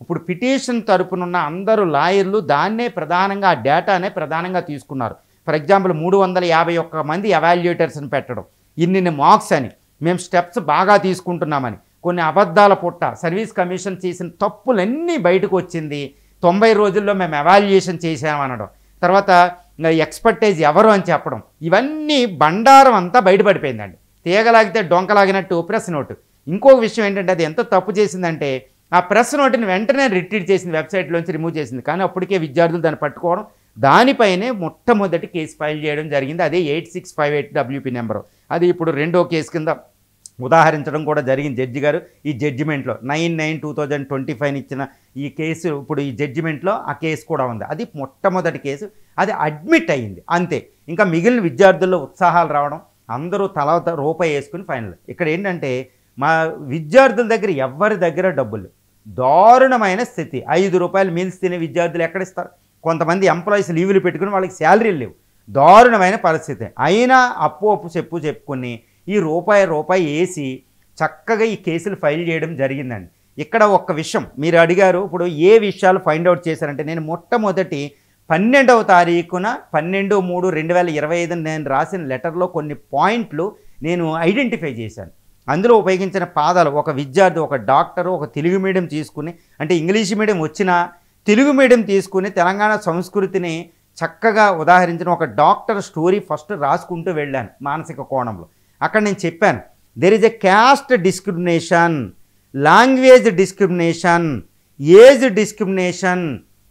ఇప్పుడు పిటిషన్ తరపునున్న అందరూ లాయర్లు దాన్నే ప్రధానంగా, ఆ డేటానే ప్రధానంగా తీసుకున్నారు. ఫర్ ఎగ్జాంపుల్ 351 మంది ఎవాల్యుయేటర్స్ని పెట్టడం, ఇన్ని మార్క్స్ అని, మేము స్టెప్స్ బాగా తీసుకుంటున్నామని, కొన్ని అబద్ధాల పుట్ట, సర్వీస్ కమిషన్ చేసిన తప్పులన్నీ బయటకు వచ్చింది. 90 రోజుల్లో మేము ఎవాల్యుయేషన్ చేసామనడం, తర్వాత ఎక్స్పర్టైజ్ ఎవరు అని చెప్పడం, ఇవన్నీ బండారం అంతా బయటపడిపోయిందండి. తీగలాగితే డొంకలాగినట్టు ప్రెస్ నోటు. ఇంకొక విషయం ఏంటంటే అది ఎంత తప్పు చేసిందంటే ఆ ప్రెస్ నోటుని వెంటనే రిట్రీట్ చేసింది, వెబ్సైట్లోంచి రిమూవ్ చేసింది. కానీ అప్పటికే విద్యార్థులు దాన్ని పట్టుకోవడం, దానిపైనే మొట్టమొదటి కేసు ఫైల్ చేయడం జరిగింది. అదే 8658 WP నెంబరు. అది ఇప్పుడు రెండో కేసు కింద ఉదాహరించడం కూడా జరిగింది జడ్జి గారు. ఈ జడ్జిమెంట్లో 9/9/2025 ఇచ్చిన ఈ కేసు ఇప్పుడు ఈ జడ్జిమెంట్లో ఆ కేసు కూడా ఉంది. అది మొట్టమొదటి కేసు, అది అడ్మిట్ అయ్యింది అంతే. ఇంకా మిగిలిన విద్యార్థుల్లో ఉత్సాహాలు రావడం, అందరూ తల రూపాయి వేసుకుని ఫైనల్. ఇక్కడ ఏంటంటే మా విద్యార్థుల దగ్గర ఎవరి దగ్గర డబ్బులు, దారుణమైన స్థితి. 5 రూపాయలు మీల్స్ తినే విద్యార్థులు ఎక్కడిస్తారు? కొంతమంది ఎంప్లాయీస్ లీవులు పెట్టుకుని వాళ్ళకి శాలరీలు లేవు, దారుణమైన పరిస్థితి. అయినా అప్పు చెప్పుకుని ఈ రూపాయి వేసి చక్కగా ఈ కేసులు ఫైల్ చేయడం జరిగిందండి. ఇక్కడ ఒక్క విషయం మీరు అడిగారు, ఇప్పుడు ఏ విషయాలు ఫైండ్ అవుట్ చేశారంటే నేను మొట్టమొదటి 12వ తారీఖున 12/3/2025 నేను రాసిన లెటర్లో కొన్ని పాయింట్లు నేను ఐడెంటిఫై చేశాను. అందులో ఉపయోగించిన పాదాలు, ఒక విద్యార్థి, ఒక డాక్టరు, ఒక తెలుగు మీడియం తీసుకుని, అంటే ఇంగ్లీష్ మీడియం వచ్చినా తెలుగు మీడియం తీసుకుని తెలంగాణ సంస్కృతిని చక్కగా ఉదాహరించిన ఒక డాక్టర్ స్టోరీ ఫస్ట్ రాసుకుంటూ వెళ్ళాను మానసిక కోణంలో. అక్కడ నేను చెప్పాను there is a caste discrimination, language discrimination, age discrimination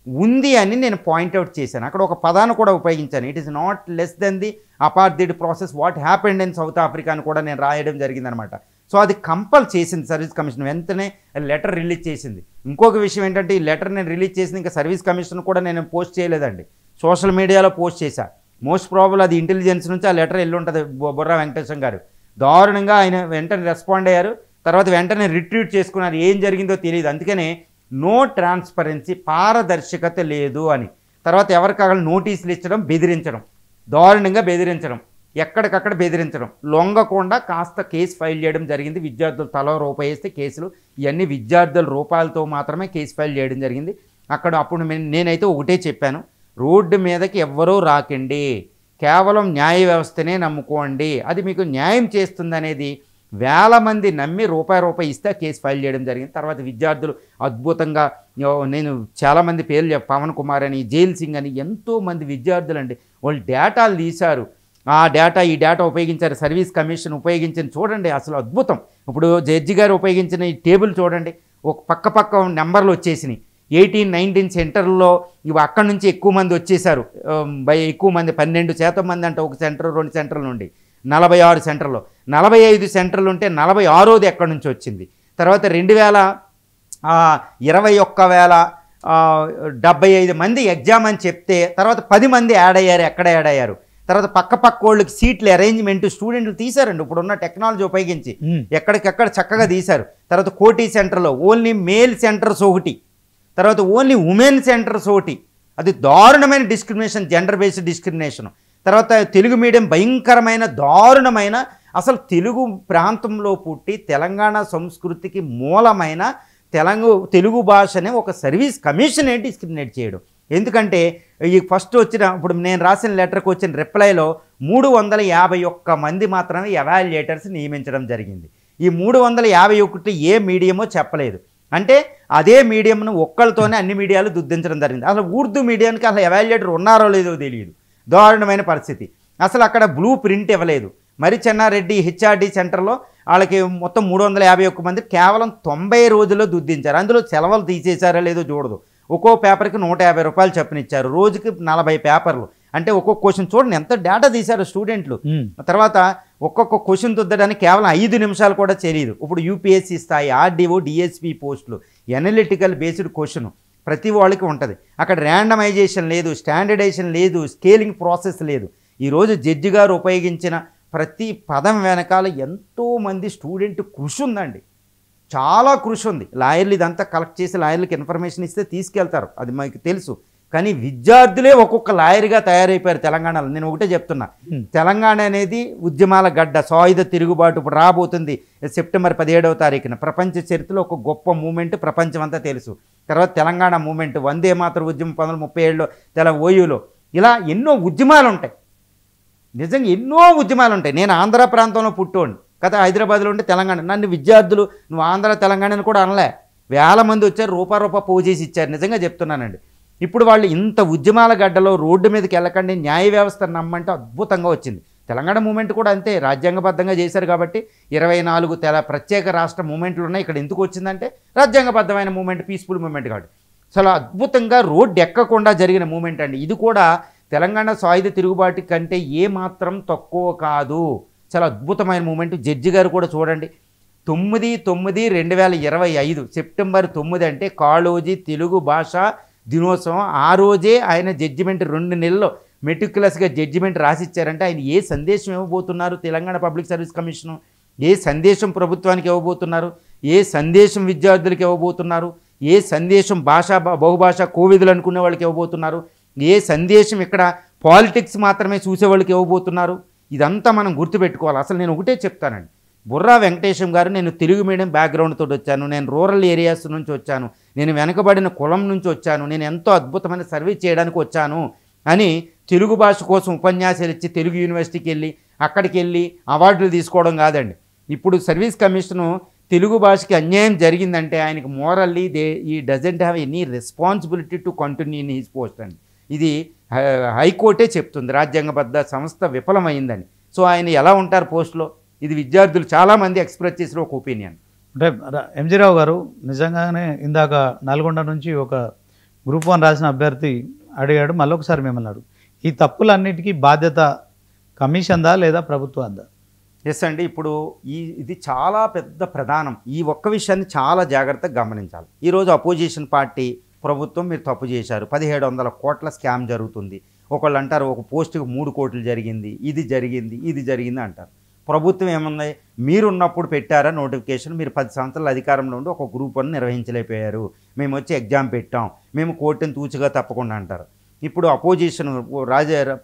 ఉంది అని నేను పాయింట్అవుట్ చేశాను. అక్కడ ఒక పదాన్ని కూడా ఉపయోగించాను, it is not less than the apartheid process what happened in south Africa అని కూడా నేను రాయడం జరిగిందనమాట. సో అది కంపల్ చేసింది సర్వీస్ కమిషన్, వెంటనే లెటర్ రిలీజ్ చేసింది. ఇంకొక విషయం ఏంటంటే ఈ లెటర్ నేను రిలీజ్ చేసింది ఇంకా సర్వీస్ కమిషన్ కూడా నేను పోస్ట్ చేయలేదండి. సోషల్ మీడియాలో పోస్ట్ చేశా. మోస్ట్ ప్రాబుల్ అది ఇంటెలిజెన్స్ నుంచి ఆ లెటర్ వెళ్ళి ఉంటుంది బుర్రా వెంకటేశం గారు. దారుణంగా ఆయన వెంటనే రెస్పాండ్ అయ్యారు. తర్వాత వెంటనే రిట్రీట్ చేసుకున్నారు. ఏం జరిగిందో తెలియదు. అందుకనే నో ట్రాన్స్పరెన్సీ, పారదర్శకత లేదు అని. తర్వాత ఎవరికాగలు నోటీసులు ఇచ్చడం, బెదిరించడం, దారుణంగా బెదిరించడం, ఎక్కడికక్కడ బెదిరించడం, లొంగకుండా కాస్త కేసు ఫైల్ చేయడం జరిగింది. విద్యార్థులు తలో రూపాయి వేస్తే కేసులు, ఇవన్నీ విద్యార్థుల రూపాయలతో మాత్రమే కేసు ఫైల్ చేయడం జరిగింది. అప్పుడు నేనైతే ఒకటే చెప్పాను, రోడ్డు మీదకి ఎవ్వరూ రాకండి, కేవలం న్యాయ వ్యవస్థనే నమ్ముకోండి, అది మీకు న్యాయం చేస్తుందనేది వేల మంది నమ్మి రూపాయి ఇస్తే కేసు ఫైల్ చేయడం జరిగింది. తర్వాత విద్యార్థులు అద్భుతంగా, నేను చాలామంది పేర్లు పవన్ కుమార్ అని, జైల్ సింగ్ అని, ఎంతోమంది విద్యార్థులు అండి వాళ్ళు డేటాలు తీశారు. ఆ డేటా ఈ డేటా ఉపయోగించారు, సర్వీస్ కమిషన్ ఉపయోగించిన చూడండి, అసలు అద్భుతం. ఇప్పుడు జడ్జి గారు ఉపయోగించిన ఈ టేబుల్ చూడండి, ఒక పక్క నెంబర్లు వచ్చేసినాయి. 18, 19 సెంటర్లో ఇవి అక్కడి నుంచి ఎక్కువ మంది వచ్చేసారు. ఎక్కువ మంది 12% మంది అంటే ఒక సెంటర్ 2 సెంటర్ల నుండి 46 సెంటర్లో, 45 సెంటర్లు ఉంటే 46ది ఎక్కడి నుంచి వచ్చింది. తర్వాత 21,075 మంది ఎగ్జామ్ అని చెప్తే తర్వాత 10 మంది యాడ్ అయ్యారు. ఎక్కడ యాడ్ అయ్యారు? తర్వాత పక్క వాళ్ళకి సీట్లు అరేంజ్మెంట్ స్టూడెంట్లు తీశారండి ఇప్పుడున్న టెక్నాలజీ ఉపయోగించి, ఎక్కడికెక్కడ చక్కగా తీశారు. తర్వాత కోటి సెంటర్లో ఓన్లీ మేల్ సెంటర్స్ ఒకటి, తర్వాత ఓన్లీ ఉమెన్ సెంటర్స్ ఒకటి, అది దారుణమైన డిస్క్రిమినేషన్, జెండర్ బేస్డ్ డిస్క్రిమినేషన్. తర్వాత తెలుగు మీడియం భయంకరమైన దారుణమైన, అసలు తెలుగు ప్రాంతంలో పుట్టి తెలంగాణ సంస్కృతికి మూలమైన తెలుగు భాషనే ఒక సర్వీస్ కమిషనే డిస్క్రిమినేట్ చేయడం. ఎందుకంటే ఈ ఫస్ట్ వచ్చిన, ఇప్పుడు నేను రాసిన లెటర్కి వచ్చిన రిప్లైలో 351 మంది మాత్రమే ఎవాల్యుయేటర్స్ నియమించడం జరిగింది. ఈ 351 ఏ మీడియమో చెప్పలేదు. అంటే అదే మీడియంను ఒక్కళ్ళతోనే అన్ని మీడియాలు దుద్దించడం జరిగింది. అసలు ఉర్దూ మీడియానికి అసలు ఎవాల్యుయేటర్ ఉన్నారో లేదో తెలియదు. దారుణమైన పరిస్థితి. అసలు అక్కడ బ్లూ ప్రింట్ ఇవ్వలేదు. మరి చెన్నారెడ్డి హెచ్ఆర్డి సెంటర్లో వాళ్ళకి మొత్తం 351 మంది కేవలం 90 రోజుల్లో దుద్దించారు. అందులో సెలవులు తీసేశారో లేదో చూడదు. ఒక్కో పేపర్కి 150 రూపాయలు చొప్పునిచ్చారు. రోజుకి 40 పేపర్లు, అంటే ఒక్కొక్క క్వశ్చన్ చూడండి ఎంత డేటా తీశారు స్టూడెంట్లు. తర్వాత ఒక్కొక్క క్వశ్చన్ దుద్దడానికి కేవలం 5 నిమిషాలు కూడా తెలియదు. ఇప్పుడు యూపీఎస్సీ స్థాయి, ఆర్డీఓ, డిఎస్పీ పోస్టులు, ఎనలిటికల్ బేస్డ్ క్వశ్చన్ ప్రతి వాళ్ళకి ఉంటుంది. అక్కడ ర్యాండమైజేషన్ లేదు, స్టాండర్డైజేషన్ లేదు, స్కేలింగ్ ప్రాసెస్ లేదు. ఈరోజు జడ్జి గారు ఉపయోగించిన ప్రతి పదం వెనకాల ఎంతోమంది స్టూడెంట్ కృషి ఉందండి, చాలా కృషి ఉంది. లాయర్లు ఇదంతా కలెక్ట్ చేసి లాయర్లకు ఇన్ఫర్మేషన్ ఇస్తే తీసుకెళ్తారు, అది మనకి తెలుసు. కానీ విద్యార్థులే ఒక్కొక్క లాయర్గా తయారైపోయారు తెలంగాణలో. నేను ఒకటే చెప్తున్నా, తెలంగాణ అనేది ఉద్యమాల గడ్డ, సాయుధ తిరుగుబాటు ఇప్పుడు రాబోతుంది సెప్టెంబర్ 17వ తారీఖున. ప్రపంచ చరిత్రలో ఒక గొప్ప మూమెంట్, ప్రపంచం అంతా తెలుసు. తర్వాత తెలంగాణ మూమెంట్, వందే మాతరం ఉద్యమం 1937లో ఓయూలో, ఇలా ఎన్నో ఉద్యమాలు ఉంటాయి. నిజంగా ఎన్నో ఉద్యమాలు ఉంటాయి. నేను ఆంధ్ర ప్రాంతంలో పుట్టోండి, కదా హైదరాబాద్లో ఉంటే తెలంగాణ. నన్ను విద్యార్థులు నువ్వు ఆంధ్ర తెలంగాణని కూడా అనలే, వేల మంది వచ్చారు, రూపా పోగు చేసి ఇచ్చారు. నిజంగా చెప్తున్నానండి. ఇప్పుడు వాళ్ళు ఇంత ఉద్యమాల గడ్డలో రోడ్డు మీదకి వెళ్ళకండి, న్యాయ వ్యవస్థ నమ్మంటే అద్భుతంగా వచ్చింది. తెలంగాణ మూమెంట్ కూడా అంతే, రాజ్యాంగబద్ధంగా చేశారు కాబట్టి 24 ప్రత్యేక రాష్ట్ర మూమెంట్లు ఉన్నాయి. ఇక్కడ ఎందుకు వచ్చిందంటే రాజ్యాంగబద్ధమైన మూమెంట్, పీస్ఫుల్ మూమెంట్ కాబట్టి. చాలా అద్భుతంగా రోడ్డు ఎక్కకుండా జరిగిన మూమెంట్ అండి. ఇది కూడా తెలంగాణ సాయుధ తిరుగుబాటు కంటే ఏమాత్రం తక్కువ కాదు. చాలా అద్భుతమైన మూమెంట్. జడ్జి గారు కూడా చూడండి, 9/9/2025 సెప్టెంబర్ 9 అంటే కాళోజీ తెలుగు భాష దినోత్సవం. ఆ రోజే ఆయన జడ్జిమెంట్ 2 నెలల్లో మెటిక్యులస్గా జడ్జిమెంట్ రాసిచ్చారంటే ఆయన ఏ సందేశం ఇవ్వబోతున్నారు? తెలంగాణ పబ్లిక్ సర్వీస్ కమిషను ఏ సందేశం ప్రభుత్వానికి ఇవ్వబోతున్నారు? ఏ సందేశం విద్యార్థులకు ఇవ్వబోతున్నారు? ఏ సందేశం బహుభాషా కోవిదులు అనుకునే వాళ్ళకి ఇవ్వబోతున్నారు? ఏ సందేశం ఇక్కడ పాలిటిక్స్ మాత్రమే చూసేవాళ్ళకి ఇవ్వబోతున్నారు? ఇదంతా మనం గుర్తుపెట్టుకోవాలి. అసలు నేను ఒకటే చెప్తానండి, బుర్రా వెంకటేశం గారు, నేను తెలుగు మీడియం బ్యాక్గ్రౌండ్ తోటి వచ్చాను, నేను రూరల్ ఏరియాస్ నుంచి వచ్చాను, నేను వెనకబడిన కులం నుంచి వచ్చాను, నేను ఎంతో అద్భుతమైన సర్వీస్ చేయడానికి వచ్చాను అని తెలుగు భాష కోసం ఉపన్యాసాలు ఇచ్చి తెలుగు యూనివర్సిటీకి వెళ్ళి అక్కడికి వెళ్ళి అవార్డులు తీసుకోవడం కాదండి. ఇప్పుడు సర్వీస్ కమిషను తెలుగు భాషకి అన్యాయం జరిగిందంటే ఆయనకి మోరల్లీ ఈ doesn't have any responsibility to continue in his post అండి. ఇది హైకోర్టే చెప్తుంది, రాజ్యాంగబద్ధ సంస్థ విఫలమైందని. సో ఆయన ఎలా ఉంటారు పోస్టులో? ఇది విద్యార్థులు చాలామంది ఎక్స్ప్రెస్ చేసిన ఒక ఒపీనియన్. అంటే ఎంజీ రావు గారు నిజంగానే ఇందాక నల్గొండ నుంచి ఒక గ్రూప్ 1 రాసిన అభ్యర్థి అడిగాడు, మళ్ళొకసారి మిమ్మల్ని అడుగు, ఈ తప్పులన్నిటికీ బాధ్యత కమిషన్దా లేదా ప్రభుత్వందా? ఎస్ అండి, ఇప్పుడు ఇది చాలా పెద్ద ప్రధానం. ఈ ఒక్క విషయాన్ని చాలా జాగ్రత్తగా గమనించాలి. ఈరోజు అపోజిషన్ పార్టీ ప్రభుత్వం మీరు తప్పు చేశారు, 1700 కోట్ల స్కామ్ జరుగుతుంది. ఒకళ్ళు అంటారు ఒక పోస్టుకి 3 కోట్లు జరిగింది, ఇది జరిగింది అంటారు. ప్రభుత్వం ఏముంది, మీరున్నప్పుడు పెట్టారా నోటిఫికేషన్, మీరు 10 సంవత్సరాల అధికారంలో ఉండి ఒక గ్రూప్ 1 నిర్వహించలేకపోయారు, మేము వచ్చి ఎగ్జామ్ పెట్టాం, మేము కోర్టుని తూచుగా తప్పకుండా అంటారు. ఇప్పుడు అపోజిషన్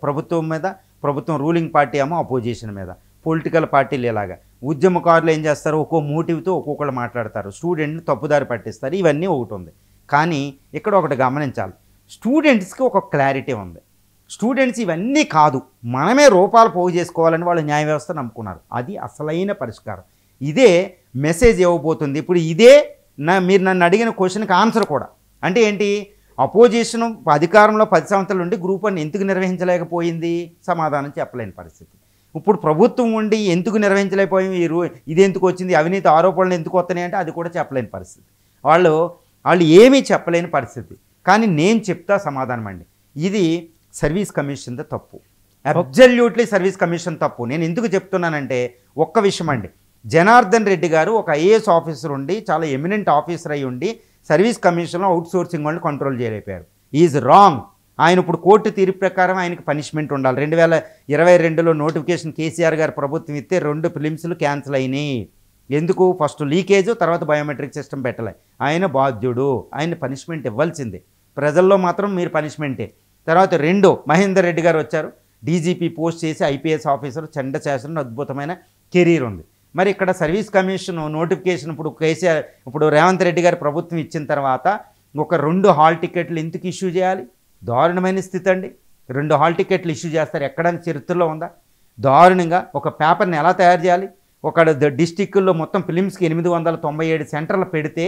ప్రభుత్వం మీద, ప్రభుత్వం రూలింగ్ పార్టీ ఏమో అపోజిషన్ మీద, పొలిటికల్ పార్టీలు ఇలాగా. ఉద్యమకారులు ఏం చేస్తారు, ఒక్కో మోటివ్తో ఒక్కొక్కరు మాట్లాడతారు, స్టూడెంట్ని తప్పుదారి పట్టిస్తారు. ఇవన్నీ ఒకటి ఉంది. కానీ ఇక్కడ ఒకటి గమనించాలి, స్టూడెంట్స్కి ఒక క్లారిటీ ఉంది. స్టూడెంట్స్ ఇవన్నీ కాదు, మనమే రూపాలు పోగు చేసుకోవాలని వాళ్ళు న్యాయ వ్యవస్థ నమ్ముకున్నారు. అది అసలైన పరిష్కారం. ఇదే మెసేజ్ ఇవ్వబోతుంది. ఇప్పుడు ఇదే మీరు నన్ను అడిగిన క్వశ్చన్కి ఆన్సర్ కూడా. అంటే ఏంటి, అపోజిషన్ అధికారంలో 10 సంవత్సరాలు ఉండి గ్రూప్ 1 ఎందుకు నిర్వహించలేకపోయింది, సమాధానం చెప్పలేని పరిస్థితి. ఇప్పుడు ప్రభుత్వం ఉండి ఎందుకు నిర్వహించలేకపోయింది, ఇది ఎందుకు వచ్చింది, అవినీతి ఆరోపణలు ఎందుకు వస్తున్నాయి అంటే అది కూడా చెప్పలేని పరిస్థితి. వాళ్ళు ఏమీ చెప్పలేని పరిస్థితి. కానీ నేను చెప్తా సమాధానం అండి, ఇది సర్వీస్ కమిషన్తో తప్పు, అబ్జల్యూట్లీ సర్వీస్ కమిషన్ తప్పు. నేను ఎందుకు చెప్తున్నానంటే ఒక్క విషయం అండి, జనార్దన్ రెడ్డి గారు ఒక ఐఏఎస్ ఆఫీసర్ ఉండి, చాలా ఎమినెంట్ ఆఫీసర్ అయి ఉండి సర్వీస్ కమిషన్లో అవుట్సోర్సింగ్ వాళ్ళని కంట్రోల్ చేయలేకపోయారు. Is wrong. ఆయన ఇప్పుడు కోర్టు తీర్పు ప్రకారం ఆయనకి పనిష్మెంట్ ఉండాలి. 2022లో నోటిఫికేషన్ కేసీఆర్ గారు ప్రభుత్వం ఇస్తే 2 ఫిలిమ్స్లు క్యాన్సిల్ అయినాయి. ఎందుకు, ఫస్ట్ లీకేజ్, తర్వాత బయోమెట్రిక్ సిస్టమ్ పెట్టలే. ఆయన బాధ్యుడు, ఆయన పనిష్మెంట్ ఇవ్వాల్సిందే. ప్రజల్లో మాత్రం మీరు పనిష్మెంటే. తర్వాత 2 మహేందర్ రెడ్డి గారు వచ్చారు, డీజీపీ పోస్ట్ చేసి ఐపీఎస్ ఆఫీసర్, చండశాసనం, అద్భుతమైన కెరీర్ ఉంది. మరి ఇక్కడ సర్వీస్ కమిషన్ నోటిఫికేషన్ ఇప్పుడు రేవంత్ రెడ్డి గారు ప్రభుత్వం ఇచ్చిన తర్వాత ఒక 2 హాల్ టికెట్లు ఎందుకు ఇష్యూ చేయాలి? దారుణమైన స్థితి అండి. 2 హాల్ టికెట్లు ఇష్యూ చేస్తారు, ఎక్కడైనా చరిత్రలో ఉందా? దారుణంగా ఒక పేపర్ని ఎలా తయారు చేయాలి? ఒక డిస్టిక్ల్లో మొత్తం ఫిలిమ్స్కి 897 సెంటర్లు పెడితే,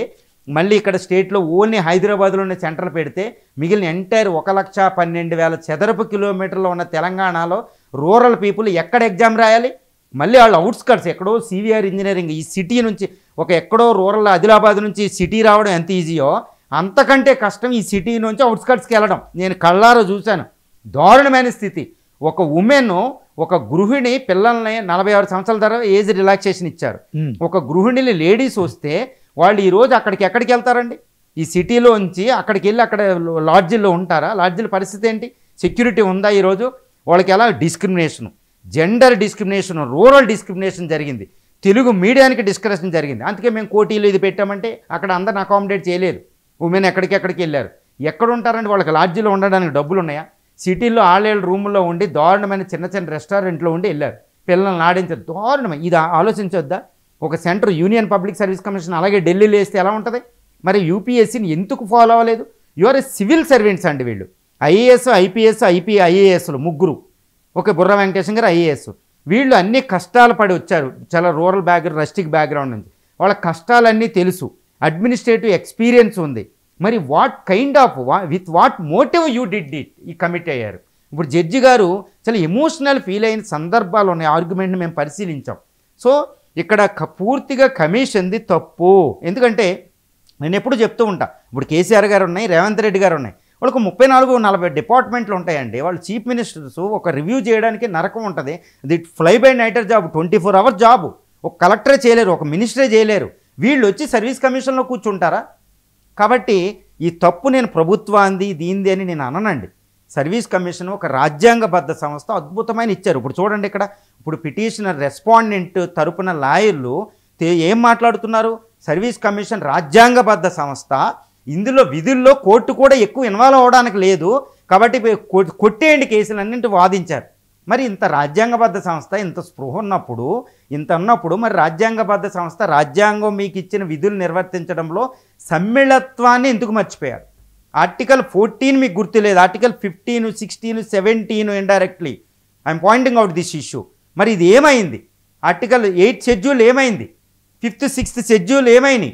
మళ్ళీ ఇక్కడ స్టేట్లో ఓన్లీ హైదరాబాద్లోనే సెంటర్లు పెడితే, మిగిలిన ఎంటైర్ 1,12,000 చదరపు కిలోమీటర్లో ఉన్న తెలంగాణలో రూరల్ పీపుల్ ఎక్కడ ఎగ్జామ్ రాయాలి? మళ్ళీ వాళ్ళు అవుట్స్కట్స్ ఎక్కడో సివిఆర్ ఇంజనీరింగ్ ఈ సిటీ నుంచి ఎక్కడో రూరల్ ఆదిలాబాద్ నుంచి సిటీ రావడం ఎంత ఈజీయో అంతకంటే కష్టం ఈ సిటీ నుంచి అవుట్స్కట్స్కి వెళ్ళడం. నేను కళ్ళారో చూశాను. దారుణమైన స్థితి. ఒక ఉమెన్, ఒక గృహిణి పిల్లల్ని 46 సంవత్సరాల తర్వాత ఏజ్ రిలాక్సేషన్ ఇచ్చారు. ఒక గృహిణిని లేడీస్ వస్తే వాళ్ళు ఈరోజు ఎక్కడికి వెళ్తారండి? ఈ సిటీలోంచి అక్కడికి వెళ్ళి అక్కడ లాడ్జిల్లో ఉంటారా? లాడ్జిల పరిస్థితి ఏంటి? సెక్యూరిటీ ఉందా? ఈరోజు వాళ్ళకి ఎలా discrimination, gender discrimination, rural discrimination జరిగింది. తెలుగు మీడియానికి డిస్క్రిమినేషన్ జరిగింది. అందుకే మేము కోటీలు ఇది పెట్టామంటే అక్కడ అందరిని అకామిడేట్ చేయలేదు. ఉమెన్ ఎక్కడికి వెళ్ళారు. ఎక్కడ ఉంటారండి? వాళ్ళకి లాడ్జిలో ఉండడానికి డబ్బులు ఉన్నాయా? సిటీల్లో ఆళ్ళేళ్ళ రూముల్లో ఉండి దారుణమైన చిన్న రెస్టారెంట్లో ఉండి వెళ్ళారు. పిల్లల్ని ఆడించారు. దారుణమైన. ఇది ఆలోచించొద్దా? ఒక centre union public service commission అలాగే ఢిల్లీలో వేస్తే ఎలా ఉంటుంది? మరి యూపీఎస్సీని ఎందుకు ఫాలో అవ్వలేదు? యువర్ సివిల్ సర్వెంట్స్ అండి వీళ్ళు. ఐఏఎస్, ఐపీఎస్, ఐఏఎస్లు 3. ఓకే, బుర్ర వెంకటేశం గారు ఐఏఎస్. వీళ్ళు అన్ని కష్టాలు పడి వచ్చారు, చాలా రూరల్ రస్టిక్ బ్యాక్గ్రౌండ్ నుంచి. వాళ్ళ కష్టాలన్నీ తెలుసు, అడ్మినిస్ట్రేటివ్ ఎక్స్పీరియన్స్ ఉంది. మరి what kind of with what motive you did it ఈ కమిట్ అయ్యారు. ఇప్పుడు జడ్జి గారు చాలా ఎమోషనల్ ఫీల్ అయిన సందర్భాలు ఉన్నాయి. ఆర్గ్యుమెంట్ని మేము పరిశీలించాం. సో ఇక్కడ పూర్తిగా కమిషన్ది తప్పు. ఎందుకంటే నేను ఎప్పుడు చెప్తూ ఉంటా, ఇప్పుడు కేసీఆర్ గారు ఉన్నాయి, రేవంత్ రెడ్డి గారు ఉన్నాయి, వాళ్ళకు 34-40 డిపార్ట్మెంట్లు ఉంటాయండి. వాళ్ళు చీఫ్ మినిస్టర్స్ ఒక రివ్యూ చేయడానికి నరకం ఉంటుంది. అది fly by nighter job, 24 hours job. ఒక కలెక్టరే చేయలేరు, ఒక మినిస్టరే చేయలేరు. వీళ్ళు వచ్చి సర్వీస్ కమిషన్లో కూర్చుంటారా? కాబట్టి ఈ తప్పు నేను ప్రభుత్వాంది దీంది అని నేను అననండి. సర్వీస్ కమిషన్ ఒక రాజ్యాంగబద్ధ సంస్థ, అద్భుతమైన ఇచ్చారు. ఇప్పుడు చూడండి, ఇప్పుడు పిటిషనర్ రెస్పాండెంట్ తరపున లాయర్లు ఏం మాట్లాడుతున్నారు? సర్వీస్ కమిషన్ రాజ్యాంగబద్ధ సంస్థ, ఇందులో విధుల్లో కోర్టు కూడా ఎక్కువ ఇన్వాల్వ్ అవ్వడానికి లేదు, కాబట్టి కొట్టేయండి కేసులన్నింటి వాదించారు. మరి ఇంత రాజ్యాంగబద్ధ సంస్థ, ఇంత స్పృహ ఉన్నప్పుడు, మరి రాజ్యాంగబద్ధ సంస్థ రాజ్యాంగం మీకు ఇచ్చిన విధులు నిర్వర్తించడంలో సమ్మిళత్వాన్ని ఎందుకు మర్చిపోయారు? ఆర్టికల్ 14 మీకు గుర్తులేదు, article 15, 16, 17 indirectly I'm pointing out this issue. మరి ఇది ఏమైంది? ఆర్టికల్ 8 షెడ్యూల్ ఏమైంది? 5th, 6th షెడ్యూల్ ఏమైంది?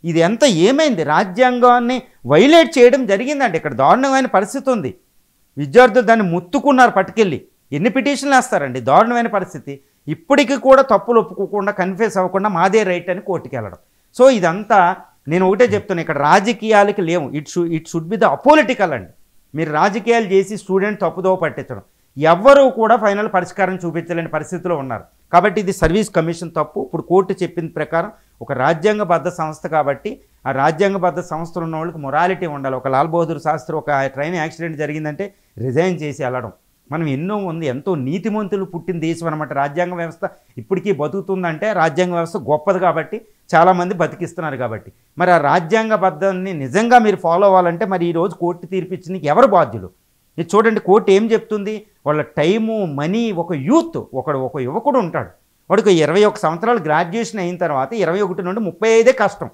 ఇది ఎంత ఏమైంది? రాజ్యాంగాన్ని వైలేట్ చేయడం జరిగిందండి. ఇక్కడ దారుణమైన పరిస్థితి ఉంది. విద్యార్థులు దాన్ని ముత్తుకున్నారు పట్టుకెళ్ళి. ఎన్ని పిటిషన్లు వేస్తారండి? దారుణమైన పరిస్థితి. ఇప్పటికీ కూడా తప్పులు ఒప్పుకోకుండా, కన్ఫ్యూస్ అవ్వకుండా మాదే రైట్ అని కోర్టుకి వెళ్ళడం. సో ఇదంతా నేను ఒకటే చెప్తున్నా, ఇక్కడ రాజకీయాలకి లేవు. It should be the apolitical అండి. మీరు రాజకీయాలు చేసి స్టూడెంట్ తప్పుదోవ పట్టించడం, ఎవ్వరూ కూడా ఫైనల్ పరిష్కారం చూపించలేని పరిస్థితిలో ఉన్నారు. కాబట్టి ఇది సర్వీస్ కమిషన్ తప్పు. ఇప్పుడు కోర్టు చెప్పిన ప్రకారం ఒక రాజ్యాంగబద్ధ సంస్థ కాబట్టి ఆ రాజ్యాంగబద్ధ సంస్థలు ఉన్న వాళ్ళకి మొరాలిటీ ఉండాలి. ఒక లాల్ బహదూర్ శాస్త్రి ఒక ట్రైన్ యాక్సిడెంట్ జరిగిందంటే రిజైన్ చేసి వెళ్ళడం. మనం ఎన్నో ఉంది, ఎంతో నీతిమంతులు పుట్టిన దేశం అనమాట. రాజ్యాంగ వ్యవస్థ ఇప్పటికీ బతుకుతుందంటే రాజ్యాంగ వ్యవస్థ గొప్పది కాబట్టి, చాలామంది బతికిస్తున్నారు కాబట్టి. మరి ఆ రాజ్యాంగబద్ధాన్ని నిజంగా మీరు ఫాలో అవ్వాలంటే మరి ఈరోజు కోర్టు తీర్పిచ్చినకి ఎవరు బాధ్యులు? ఇది చూడండి, కోర్టు ఏం చెప్తుంది, వాళ్ళ టైము మనీ, ఒక యూత్ ఒక యువకుడు ఉంటాడు, వాడికి 21 సంవత్సరాలు గ్రాడ్యుయేషన్ అయిన తర్వాత 21 నుండి 35 కష్టం.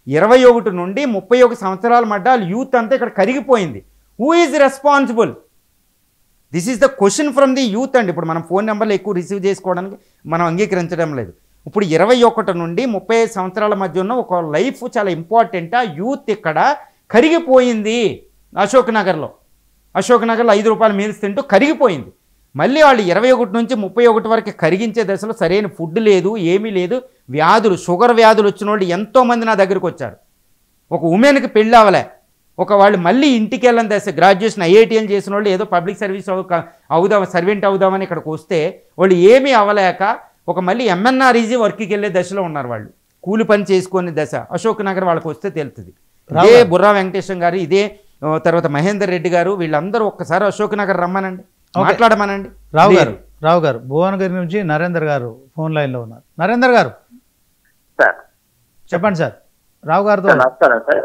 21 నుండి 31 సంవత్సరాల మధ్య యూత్ అంతా ఇక్కడ కరిగిపోయింది. Who is responsible? This is the question from the youth అండి. ఇప్పుడు మనం ఫోన్ నెంబర్లు ఎక్కువ రిసీవ్ చేసుకోవడానికి మనం అంగీకరించడం లేదు. ఇప్పుడు 21 నుండి 35 సంవత్సరాల మధ్య ఉన్న ఒక లైఫ్ చాలా ఇంపార్టెంట్. ఆ యూత్ ఇక్కడ కరిగిపోయింది. అశోక్ నగర్లో 5 రూపాయల మీల్స్ తింటూ కరిగిపోయింది. మళ్ళీ వాళ్ళు 21 నుంచి 31 వరకు కరిగించే దశలో సరైన ఫుడ్ లేదు, ఏమీ లేదు. వ్యాధులు, షుగర్ వ్యాధులు వచ్చిన వాళ్ళు ఎంతోమంది నా దగ్గరికి వచ్చారు. ఒక ఉమెన్కి పెళ్ళి అవ్వలే, వాళ్ళు మళ్ళీ ఇంటికి వెళ్ళని దశ, గ్రాడ్యుయేషన్ ఐఐటీఎల్ చేసిన వాళ్ళు ఏదో పబ్లిక్ సర్వీస్ సర్వెంట్ అవుదామని ఇక్కడికి వస్తే వాళ్ళు ఏమీ అవ్వలేక మళ్ళీ ఎంఎన్ఆర్ఈజీ వర్క్కి వెళ్ళే దశలో ఉన్నారు. వాళ్ళు కూలి పని చేసుకునే దశ. అశోక్ నగర్ వాళ్ళకి వస్తే తెలుస్తుంది. ఇదే బుర్రా వెంకటేశం గారు, ఇదే తర్వాత మహేందర్ రెడ్డి గారు, వీళ్ళందరూ ఒక్కసారి అశోక్ నగర్ రమ్మనండి, మాట్లాడమనండి. రావు గారు భువనగిరి నుంచి నరేందర్ గారు ఫోన్ లైన్లో ఉన్నారు. నరేందర్ గారు సార్ చెప్పండి సార్. రావు గారితో. నమస్కారం సార్.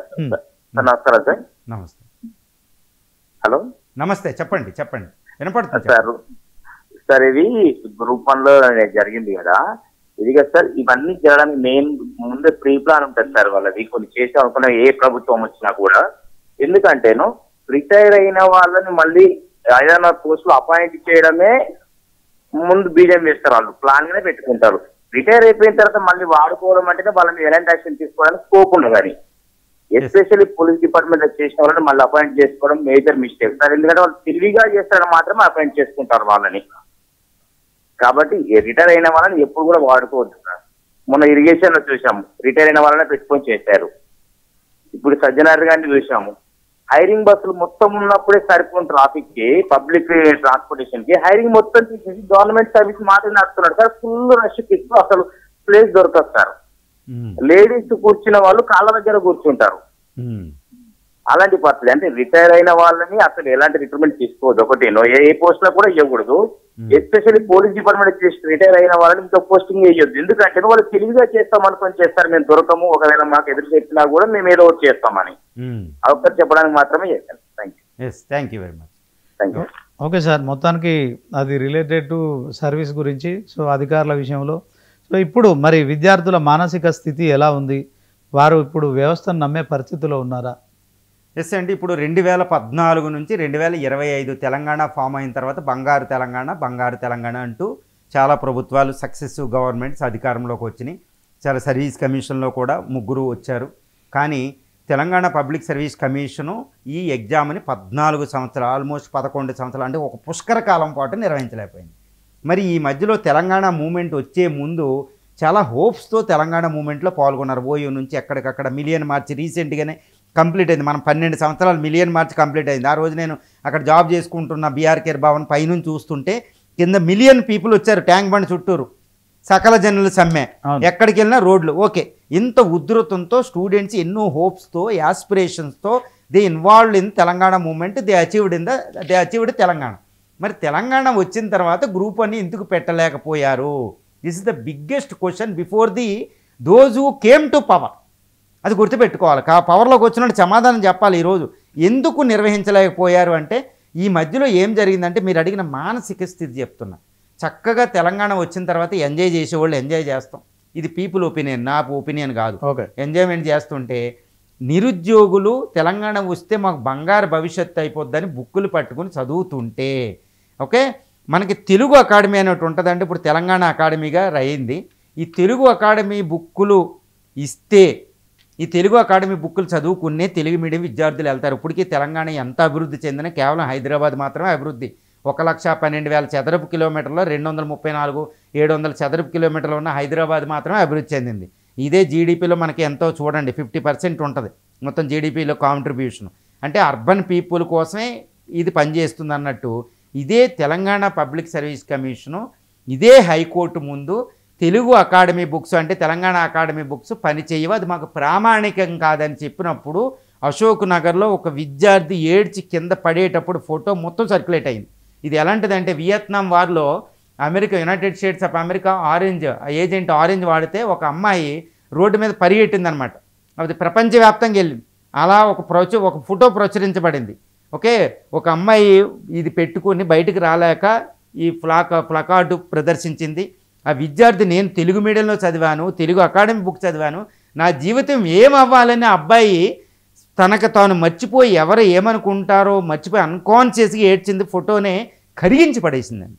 నమస్కారం సార్. నమస్తే. హలో, నమస్తే. చెప్పండి వినపడుతుంది సార్. సార్ ఇది గ్రూప్ 1లో జరిగింది కదా, ఇది కదా సార్. ఇవన్నీ జరగడానికి మెయిన్ ముందే ప్రీ ప్లాన్ ఉంటుంది సార్ వాళ్ళది. కొన్ని చేసే అనుకున్న ఏ ప్రభుత్వం వచ్చినా కూడా, ఎందుకంటేను రిటైర్ అయిన వాళ్ళని మళ్ళీ ఏదైనా పోస్టులు అపాయింట్ చేయడమే ముందు బీజం వేస్తారు. వాళ్ళు ప్లాన్ గానే పెట్టుకుంటారు. రిటైర్ అయిపోయిన తర్వాత మళ్ళీ వాడుకోవడం అంటేనే వాళ్ళని ఎలాంటి యాక్షన్ తీసుకోవడానికి స్కోప్ ఉండదు. కానీ ఎస్పెషల్లీ పోలీస్ డిపార్ట్మెంట్ లో చేసిన వాళ్ళని మళ్ళీ అపాయింట్ చేసుకోవడం మేజర్ మిస్టేక్ సార్. ఎందుకంటే వాళ్ళు తెలివిగా చేస్తారని మాత్రమే అపాయింట్ చేసుకుంటారు వాళ్ళని. కాబట్టి రిటైర్ అయిన వాళ్ళని ఎప్పుడు కూడా వాడుకోవద్దు సార్. మొన్న ఇరిగేషన్ లో చూసాము, రిటైర్ అయిన వాళ్ళని పెట్టుకొని చేశారు. ఇప్పుడు సజ్జనార్ గారిని చూసాము, హైరింగ్ బస్సులు మొత్తం ఉన్నప్పుడే సరిపోయిన ట్రాఫిక్ కి, పబ్లిక్ ట్రాన్స్పోర్టేషన్ కి హైరింగ్ మొత్తం తీసేసి గవర్నమెంట్ సర్వీస్ మాత్రం నడుస్తున్నాడు సార్. ఫుల్ రష్ ఇస్తూ అసలు ప్లేస్ దొరకదు సార్. లేడీస్ కూర్చున్న వాళ్ళు కాళ్ళ దగ్గర కూర్చుంటారు. అలాంటి పరిస్థితి. అంటే రిటైర్ అయిన వాళ్ళని అసలు ఎలాంటి రిక్రూట్మెంట్ తీసుకోవద్దు. ఒకటి ఏ పోస్ట్ లో కూడా ఇవ్వకూడదు. ఎస్పెషల్లీ పోలీస్ డిపార్ట్మెంట్ ఎరిటైర్ అయిన వాళ్ళని ఇంకో పోస్టింగ్ వేయొద్దు. ఎందుకంటే వాళ్ళు తెలివిగా చేస్తాం అనుకొని చేస్తారు. మేము దొరకము, ఒకవేళ మాకు ఎదురు చెప్పినా కూడా మేము ఏదో ఒకటి చేస్తామని ఒకసారి చెప్పడానికి మాత్రమే చేశాను. Thank you very much. Thank you. Okay sir, మొత్తానికి అది రిలేటెడ్ టు సర్వీస్ గురించి. సో అధికారుల విషయంలో, సో ఇప్పుడు మరి విద్యార్థుల మానసిక స్థితి ఎలా ఉంది? వారు ఇప్పుడు వ్యవస్థను నమ్మే పరిస్థితిలో ఉన్నారా? ఎస్ అండి. ఇప్పుడు 2014 నుంచి 2025 తెలంగాణ ఫామ్ అయిన తర్వాత బంగారు తెలంగాణ అంటూ చాలా ప్రభుత్వాలు, సక్సెసివ్ గవర్నమెంట్స్ అధికారంలోకి వచ్చినాయి. చాలా సర్వీస్ కమిషన్లో కూడా 3 వచ్చారు. కానీ తెలంగాణ పబ్లిక్ సర్వీస్ కమిషను ఈ ఎగ్జామ్ని 14 సంవత్సరాలు, ఆల్మోస్ట్ 11 సంవత్సరాలు, అంటే ఒక పుష్కర కాలం పాటు నిర్వహించలేకపోయింది. మరి ఈ మధ్యలో తెలంగాణ మూమెంట్ వచ్చే ముందు చాలా హోప్స్తో తెలంగాణ మూమెంట్లో పాల్గొన్నారు. ఓయూ నుంచి ఎక్కడికక్కడ మిలియన్ మార్చ్ రీసెంట్గానే కంప్లీట్ అయింది. మనం 12 సంవత్సరాలు మిలియన్ మార్చ్ కంప్లీట్ అయింది. ఆ రోజు నేను అక్కడ జాబ్ చేసుకుంటున్న బీఆర్కేర్ భవన్ పైనుంచి చూస్తుంటే కింద మిలియన్ పీపుల్ వచ్చారు. ట్యాంక్ బండ్ చుట్టూరు సకల జనుల సమ్మె, ఎక్కడికి వెళ్ళినా రోడ్లు. ఓకే, ఇంత ఉధృతంతో స్టూడెంట్స్ ఎన్నో హోప్స్తో, యాస్పిరేషన్స్తో they involved in Telangana movement. They achieved Telangana. మరి తెలంగాణ వచ్చిన తర్వాత గ్రూప్ అని ఎందుకు పెట్టలేకపోయారు? This is the biggest question before those who came to power. అది గుర్తుపెట్టుకోవాలి. పవర్లోకి వచ్చినట్టు సమాధానం చెప్పాలి. ఈరోజు ఎందుకు నిర్వహించలేకపోయారు అంటే ఈ మధ్యలో ఏం జరిగిందంటే, మీరు అడిగిన మానసిక స్థితి చెప్తున్నా. చక్కగా తెలంగాణ వచ్చిన తర్వాత ఎంజాయ్ చేసేవాళ్ళు ఎంజాయ్ చేస్తాం. ఇది పీపుల్ ఒపీనియన్, నా ఒపీనియన్ కాదు. ఎంజాయ్మెంట్ చేస్తుంటే నిరుద్యోగులు తెలంగాణ వస్తే మాకు బంగారు భవిష్యత్తు అయిపోద్దని బుక్కులు పట్టుకుని చదువుతుంటే, ఓకే, మనకి తెలుగు అకాడమీ అనేటి ఉంటుందంటే ఇప్పుడు తెలంగాణ అకాడమీగా అయింది. ఈ తెలుగు అకాడమీ బుక్కులు ఇస్తే ఈ తెలుగు అకాడమీ బుక్కులు చదువుకునే తెలుగు మీడియం విద్యార్థులు వెళ్తారు. ఇప్పటికీ తెలంగాణ ఎంత అభివృద్ధి చెందిన కేవలం హైదరాబాద్ మాత్రమే అభివృద్ధి. 1,12,000 చదరపు కిలోమీటర్లో 234,700 చదరపు కిలోమీటర్లు ఉన్న హైదరాబాద్ మాత్రమే అభివృద్ధి చెందింది. ఇదే జీడిపిలో మనకి ఎంతో చూడండి 50% ఉంటుంది మొత్తం జీడిపిలో కాంట్రిబ్యూషన్. అంటే అర్బన్ పీపుల్ కోసమే ఇది పనిచేస్తుంది అన్నట్టు. ఇదే తెలంగాణ పబ్లిక్ సర్వీస్ కమిషను ఇదే హైకోర్టు ముందు తెలుగు అకాడమీ బుక్స్ అంటే తెలంగాణ అకాడమీ బుక్స్ పనిచేయవు, అది మాకు ప్రామాణికం కాదని చెప్పినప్పుడు అశోక్ నగర్లో ఒక విద్యార్థి ఏడ్చి కింద పడేటప్పుడు ఫోటో మొత్తం సర్క్యులేట్ అయింది. ఇది ఎలాంటిదంటే వియత్నాం వార్లో United States of America Agent Orange వాడితే ఒక అమ్మాయి రోడ్డు మీద పరిగెట్టిందనమాట. అది ప్రపంచవ్యాప్తంగా వెళ్ళింది. అలా ఒక ఫోటో ప్రచురించబడింది. ఓకే, ఒక అమ్మాయి ఇది పెట్టుకుని బయటికి రాలేక ఈ ప్లకార్డు ప్రదర్శించింది. ఆ విద్యార్థి నేను తెలుగు మీడియంలో చదివాను, తెలుగు అకాడమీ బుక్ చదివాను, నా జీవితం ఏమవ్వాలని ఆ అబ్బాయి తనకు తాను మర్చిపోయి ఎవరు ఏమనుకుంటారో మర్చిపోయి అన్కాన్షియస్గా ఏడ్చింది, ఫోటోనే కరిగించి పడేసిందండి.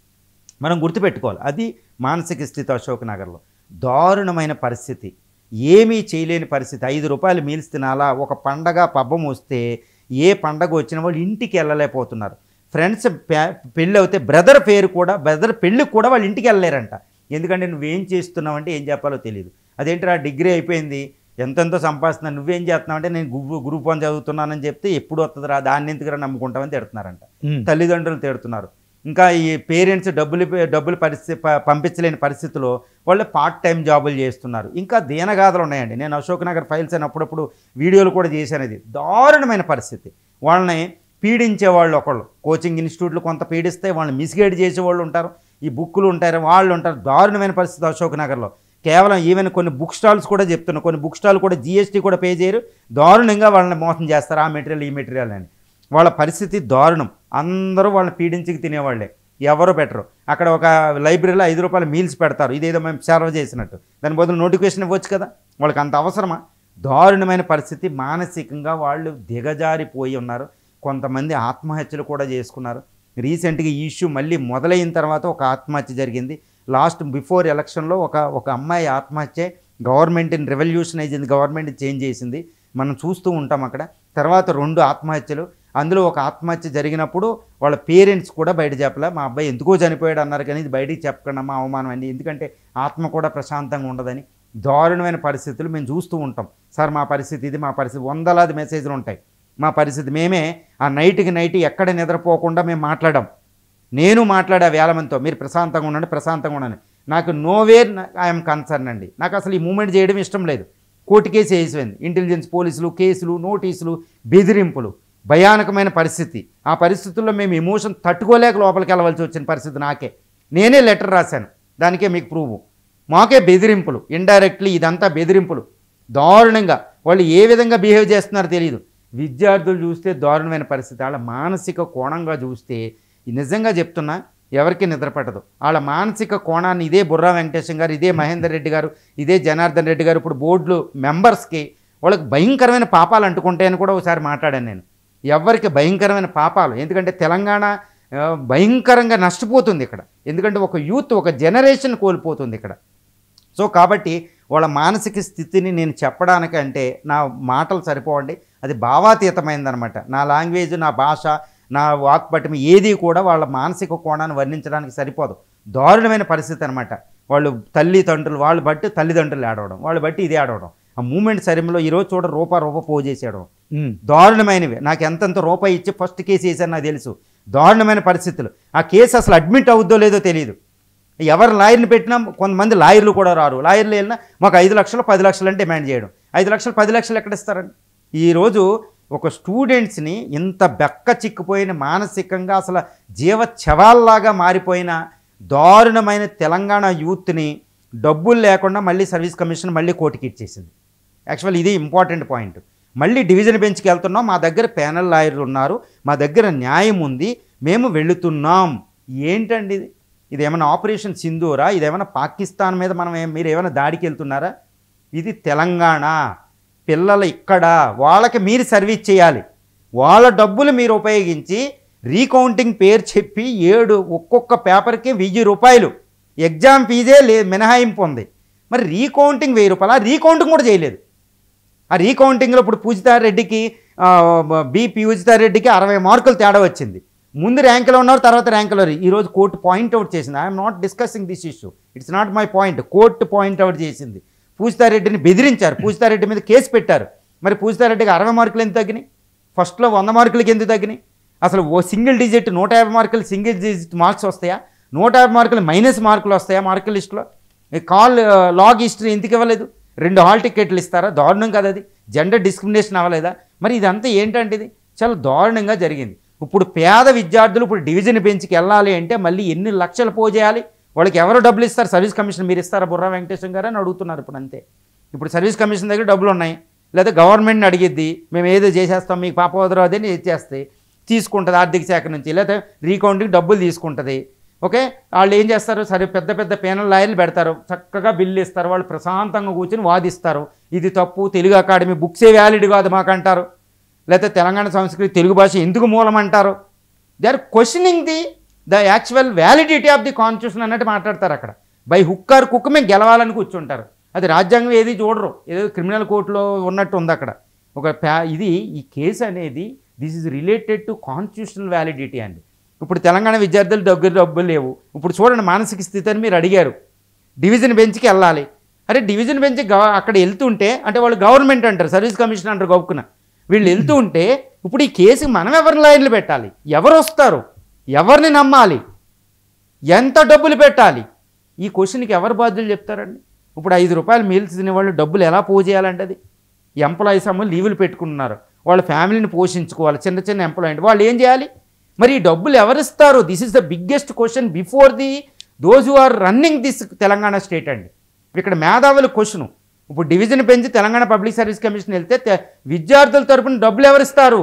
మనం గుర్తుపెట్టుకోవాలి, అది మానసిక స్థితి అశోక్ నగర్లో. దారుణమైన పరిస్థితి, ఏమీ చేయలేని పరిస్థితి. 5 రూపాయలు మీల్స్ తినాలా, ఒక పండగ పబ్బం వస్తే ఏ పండగ వచ్చిన వాళ్ళు ఇంటికి వెళ్ళలేకపోతున్నారు. ఫ్రెండ్స్ పెళ్ళి అవుతే బ్రదర్ పెళ్ళికి కూడా వాళ్ళు ఇంటికి వెళ్ళలేరంట. ఎందుకంటే నువ్వేం చేస్తున్నావు అంటే ఏం చెప్పాలో తెలియదు. అదేంటి డిగ్రీ అయిపోయింది, ఎంతెంతో సంపాదిస్తున్నాను, నువ్వేం చేస్తున్నావు అంటే నేను గ్రూప్ 1 చదువుతున్నానని చెప్తే ఎప్పుడు వస్తుందిరా, దాన్ని ఎందుకురా నమ్ముకుంటామని తిడుతున్నారంట. తల్లిదండ్రులు తిడుతున్నారు. ఇంకా ఈ పేరెంట్స్ డబ్బులు పంపించలేని పరిస్థితిలో వాళ్ళు పార్ట్ టైం జాబులు చేస్తున్నారు. ఇంకా దీనగాథలు ఉన్నాయండి. నేను అశోక్ నగర్ ఫైల్స్ అని అప్పుడప్పుడు వీడియోలు కూడా చేశాను. ఇది దారుణమైన పరిస్థితి. వాళ్ళని పీడించేవాళ్ళు ఒకళ్ళు, కోచింగ్ ఇన్స్టిట్యూట్లు కొంత పీడిస్తే వాళ్ళని మిస్గైడ్ చేసేవాళ్ళు ఉంటారు, ఈ బుక్కులు ఉంటారు, వాళ్ళు ఉంటారు. దారుణమైన పరిస్థితి అశోక్ నగర్లో. కేవలం ఈవెన్ కొన్ని బుక్ స్టాల్స్ కూడా చెప్తున్నారు, కొన్ని బుక్ స్టాల్ కూడా జీఎస్టీ కూడా పే చేయరు, దారుణంగా వాళ్ళని మోసం చేస్తారు. ఆ మెటీరియల్ ఈ మెటీరియల్ అని వాళ్ళ పరిస్థితి దారుణం. అందరూ వాళ్ళని పీడించి తినేవాళ్ళే, ఎవరో బెటరు. అక్కడ ఒక లైబ్రరీలో 5 రూపాయల మీల్స్ పెడతారు, ఇదేదో మేము సర్వ్ చేసినట్టు. దాని బదులు నోటిఫికేషన్ ఇవ్వచ్చు కదా, వాళ్ళకి అంత అవసరమా? దారుణమైన పరిస్థితి. మానసికంగా వాళ్ళు దిగజారిపోయి ఉన్నారు. కొంతమంది ఆత్మహత్యలు కూడా చేసుకున్నారు. రీసెంట్గా ఈ ఇష్యూ మళ్ళీ మొదలైన తర్వాత ఒక ఆత్మహత్య జరిగింది. బిఫోర్ ఎలక్షన్లో ఒక అమ్మాయి ఆత్మహత్య, గవర్నమెంట్ని రెవల్యూషనైజ్ అయింది, గవర్నమెంట్ చేంజ్ చేసింది, మనం చూస్తూ ఉంటాం అక్కడ. తర్వాత 2 ఆత్మహత్యలు. అందులో ఒక ఆత్మహత్య జరిగినప్పుడు వాళ్ళ పేరెంట్స్ కూడా బయట చెప్పలే, మా అబ్బాయి ఎందుకో చనిపోయాడు అన్నారు, కానీ ఇది బయటికి చెప్పకుండా మా అవమానం అండి, ఎందుకంటే ఆత్మ కూడా ప్రశాంతంగా ఉండదని. దారుణమైన పరిస్థితులు మేము చూస్తూ ఉంటాం. సార్ మా పరిస్థితి ఇది, మా పరిస్థితి, వందలాది మెసేజ్లు ఉంటాయి. మా పరిస్థితి మేమే ఆ నైట్ ఎక్కడ నిద్రపోకుండా మేము మాట్లాడాం. నేను మాట్లాడా వేల మందితో, మీరు ప్రశాంతంగా ఉండండి. నాకు నోవేర్ ఐఎమ్ కన్సర్న్ అండి. నాకు అసలు ఈ మూమెంట్ చేయడం ఇష్టం లేదు. కోర్టు కేసు వేసిపోయింది, ఇంటెలిజెన్స్ పోలీసులు కేసులు, నోటీసులు, బెదిరింపులు, భయానకమైన పరిస్థితి. ఆ పరిస్థితుల్లో మేము ఎమోషన్ తట్టుకోలేక లోపలికి వెళ్ళవలసి వచ్చిన పరిస్థితి నాకే. నేనే లెటర్ రాశాను, దానికే మీకు ప్రూఫ్. మాకే బెదిరింపులు, ఇండైరెక్ట్లీ ఇదంతా బెదిరింపులు. దారుణంగా వాళ్ళు ఏ విధంగా బిహేవ్ చేస్తున్నారో తెలియదు. విద్యార్థులు చూస్తే దారుణమైన పరిస్థితి. వాళ్ళ మానసిక కోణంగా చూస్తే నిజంగా చెప్తున్నా ఎవరికి నిద్రపట్టదు. వాళ్ళ మానసిక కోణాన్ని ఇదే బుర్రా వెంకటేశం గారు, ఇదే మహేందర్ రెడ్డి గారు, ఇదే జనార్దన్ రెడ్డి గారు ఇప్పుడు బోర్డులు మెంబర్స్కి వాళ్ళకి భయంకరమైన పాపాలు అంటుకుంటాయని కూడా ఒకసారి మాట్లాడాను నేను. ఎవరికి భయంకరమైన పాపాలు, ఎందుకంటే తెలంగాణ భయంకరంగా నష్టపోతుంది ఇక్కడ. ఎందుకంటే ఒక యూత్, ఒక జనరేషన్ కోల్పోతుంది ఇక్కడ. సో కాబట్టి వాళ్ళ మానసిక స్థితిని నేను చెప్పడానికంటే నా మాటలు సరిపోవండి, అది భావాతీతమైందనమాట. నా లాంగ్వేజ్, నా భాష, నా వాక్పటిమ ఏది కూడా వాళ్ళ మానసిక కోణాన్ని వర్ణించడానికి సరిపోదు. దారుణమైన పరిస్థితి అనమాట. వాళ్ళు వాళ్ళు బట్టి తల్లిదండ్రులు ఆడవడం, వాళ్ళు బట్టి ఇది ఆడవడం. ఆ మూమెంట్ సరిలో ఈరోజు చూడ రూపా పోజ్ చేసేయడం దారుణమైనవి. నాకు ఎంతెంత రూపాయి ఇచ్చి ఫస్ట్ కేసు వేసాను నాకు తెలుసు. దారుణమైన పరిస్థితులు. ఆ కేసు అసలు అడ్మిట్ అవుద్దో లేదో తెలియదు. ఎవరు లాయర్ని పెట్టినా కొంతమంది లాయర్లు కూడా రారు. లాయర్లు వెళ్ళినా మాకు 5 లక్షలు 10 లక్షలు అని డిమాండ్ చేయడం. 5 లక్షలు 10 లక్షలు ఎక్కడ ఇస్తారండి? ఈరోజు ఒక స్టూడెంట్స్ని ఇంత బెక్క చిక్కిపోయిన, మానసికంగా అసలు జీవచ్చవాల్లాగా మారిపోయిన దారుణమైన తెలంగాణ యూత్ని డబ్బులు లేకుండా మళ్ళీ సర్వీస్ కమిషన్ మళ్ళీ కోర్టుకి ఇచ్చేసింది. యాక్చువల్ ఇది ఇంపార్టెంట్ పాయింట్. మళ్ళీ డివిజన్ బెంచ్కి వెళ్తున్నాం, మా దగ్గర ప్యానల్ లాయర్లు ఉన్నారు, మా దగ్గర న్యాయం ఉంది, మేము వెళుతున్నాం. ఏంటండి ఇది? ఇదేమైనా ఆపరేషన్ సింధూరా? ఇదేమైనా పాకిస్తాన్ మీద మీరు ఏమైనా దాడికి వెళ్తున్నారా? ఇది తెలంగాణ. పిల్లలు ఇక్కడ, వాళ్ళకి మీరు సర్వీస్ చేయాలి. వాళ్ళ డబ్బులు మీరు ఉపయోగించి రీకౌంటింగ్ పేరు చెప్పి ఒక్కొక్క పేపర్కి 1000 రూపాయలు ఎగ్జామ్ ఫీజే మినహాయింపు ఉంది. మరి రీకౌంటింగ్ 1000 రూపాయలు, ఆ రీకౌంటింగ్ కూడా చేయలేదు. ఆ రీకౌంటింగ్లో ఇప్పుడు పూజితారెడ్డికి పూజితారెడ్డికి 60 మార్కులు తేడా వచ్చింది. ముందు ర్యాంకులో ఉన్నారు, తర్వాత ర్యాంకులో. ఈరోజు కోర్టు పాయింట్అవుట్ చేసింది. I'm not discussing this issue, it's not my point. Court point out చేసింది. పూజితారెడ్డిని బెదిరించారు, పూజితారెడ్డి మీద కేసు పెట్టారు. మరి పూజితారెడ్డికి 60 మార్కులు ఎందుకు తగ్గినాయి? ఫస్ట్లో 100 మార్కులకి ఎందుకు తగ్గినాయి? అసలు సింగిల్ డిజిట్ 150 మార్కులు సింగిల్ డిజిట్ మార్క్స్ వస్తాయా? 150 మార్కులు మైనస్ మార్కులు వస్తాయా మార్కుల లిస్టులో? కాల్ లాగ్ హిస్టరీ ఎందుకు ఇవ్వలేదు? 2 హాల్ టికెట్లు ఇస్తారా? దారుణం కదా అది. జెండర్ డిస్క్రిమినేషన్ అవ్వలేదా? మరి ఇదంతా ఏంటంటే ఇది చాలా దారుణంగా జరిగింది. ఇప్పుడు పేద విద్యార్థులు ఇప్పుడు డివిజన్ బెంచ్కి వెళ్ళాలి అంటే మళ్ళీ ఎన్ని లక్షలు పోజేయాలి? వాళ్ళకి ఎవరు డబ్బులు ఇస్తారు? సర్వీస్ కమిషన్ మీరు ఇస్తారా బుర్రా వెంకటేశ్వర గారు అని అడుగుతున్నారు ఇప్పుడు. అంతే. ఇప్పుడు సర్వీస్ కమిషన్ దగ్గర డబ్బులు ఉన్నాయి, లేదా గవర్నమెంట్ని అడిగిద్ది, మేము ఏదో చేసేస్తాం మీకు పాపవదరావు అని ఇచ్చేస్తే తీసుకుంటుంది ఆర్థిక శాఖ నుంచి, లేదా రీకౌంటింగ్ డబ్బులు తీసుకుంటుంది. ఓకే, వాళ్ళు ఏం చేస్తారు? సరే పెద్ద పెద్ద పేనల్ లాయర్లు పెడతారు, చక్కగా బిల్లు ఇస్తారు, వాళ్ళు ప్రశాంతంగా కూర్చొని వాదిస్తారు. ఇది తప్పు, తెలుగు అకాడమీ బుక్సే వ్యాలిడ్ కాదు మాకంటారు, లేకపోతే తెలంగాణ సంస్కృతి తెలుగు భాష ఎందుకు మూలం అంటారు. They are questioning the actual validity of the constitution అన్నట్టు మాట్లాడతారు. అక్కడ బై హుక్ ఆర్ కుక్ మేము గెలవాలని కూర్చుంటారు. అది రాజ్యాంగం ఏది చూడరు, ఏదో క్రిమినల్ కోర్టులో ఉన్నట్టు ఉంది అక్కడ. ఇది ఈ కేసు అనేది this is related to constitutional validity అండి. ఇప్పుడు తెలంగాణ విద్యార్థులు దగ్గర డబ్బులు లేవు. ఇప్పుడు చూడండి మానసిక స్థితి అని మీరు అడిగారు. డివిజన్ బెంచ్కి వెళ్ళాలి. అరే డివిజన్ బెంచ్ అక్కడ వెళ్తుంటే అంటే వాళ్ళు గవర్నమెంట్ అంటారు, సర్వీస్ కమిషన్ అంటారు గొప్పకున. వీళ్ళు వెళ్తూ ఉంటే ఇప్పుడు ఈ కేసుకి మనం ఎవరి లైన్లు పెట్టాలి? ఎవరు వస్తారు? ఎవరిని నమ్మాలి? ఎంత డబ్బులు పెట్టాలి? ఈ క్వశ్చన్కి ఎవరు బాధ్యులు చెప్తారండి? ఇప్పుడు 5 రూపాయలు మీల్స్ తినేవాళ్ళు డబ్బులు ఎలా పోజేయాలంటే అది ఎంప్లాయీస్ లీవులు పెట్టుకుంటున్నారు, వాళ్ళ ఫ్యామిలీని పోషించుకోవాలి, చిన్న చిన్న ఎంప్లాయీ అంటే వాళ్ళు ఏం చేయాలి? మరి ఈ డబ్బులు ఎవరిస్తారు? This is the biggest question before those who are running this Telangana state అండి. ఇక్కడ మేధావుల క్వశ్చను. ఇప్పుడు డివిజన్ పెంచి తెలంగాణ పబ్లిక్ సర్వీస్ కమిషన్ వెళ్తే విద్యార్థుల తరపున డబ్బులు ఎవరిస్తారు?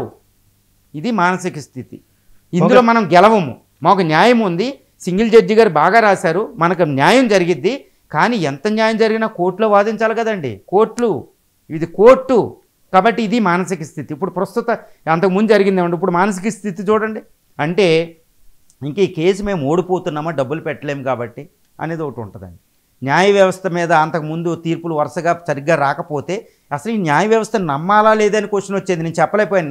ఇది మానసిక స్థితి. ఇందులో మనం గెలవము. మాకు న్యాయం ఉంది, సింగిల్ జడ్జి గారు బాగా రాశారు, మనకు న్యాయం జరిగిద్ది. కానీ ఎంత న్యాయం జరిగినా కోర్టులో వాదించాలి కదండి. ఇది కోర్టు. కాబట్టి ఇది మానసిక స్థితి. ఇప్పుడు ప్రస్తుత అంతకుముందు జరిగిందేమండి, ఇప్పుడు మానసిక స్థితి చూడండి. అంటే ఇంక ఈ కేసు మేము ఓడిపోతున్నామా, డబ్బులు పెట్టలేము కాబట్టి అనేది ఒకటి ఉంటుందండి. న్యాయ వ్యవస్థ మీద అంతకుముందు తీర్పులు వరుసగా సరిగ్గా రాకపోతే అసలు ఈ న్యాయ వ్యవస్థ నమ్మాలా లేదని క్వశ్చన్ వచ్చేది. నేను చెప్పలేకపోయాను.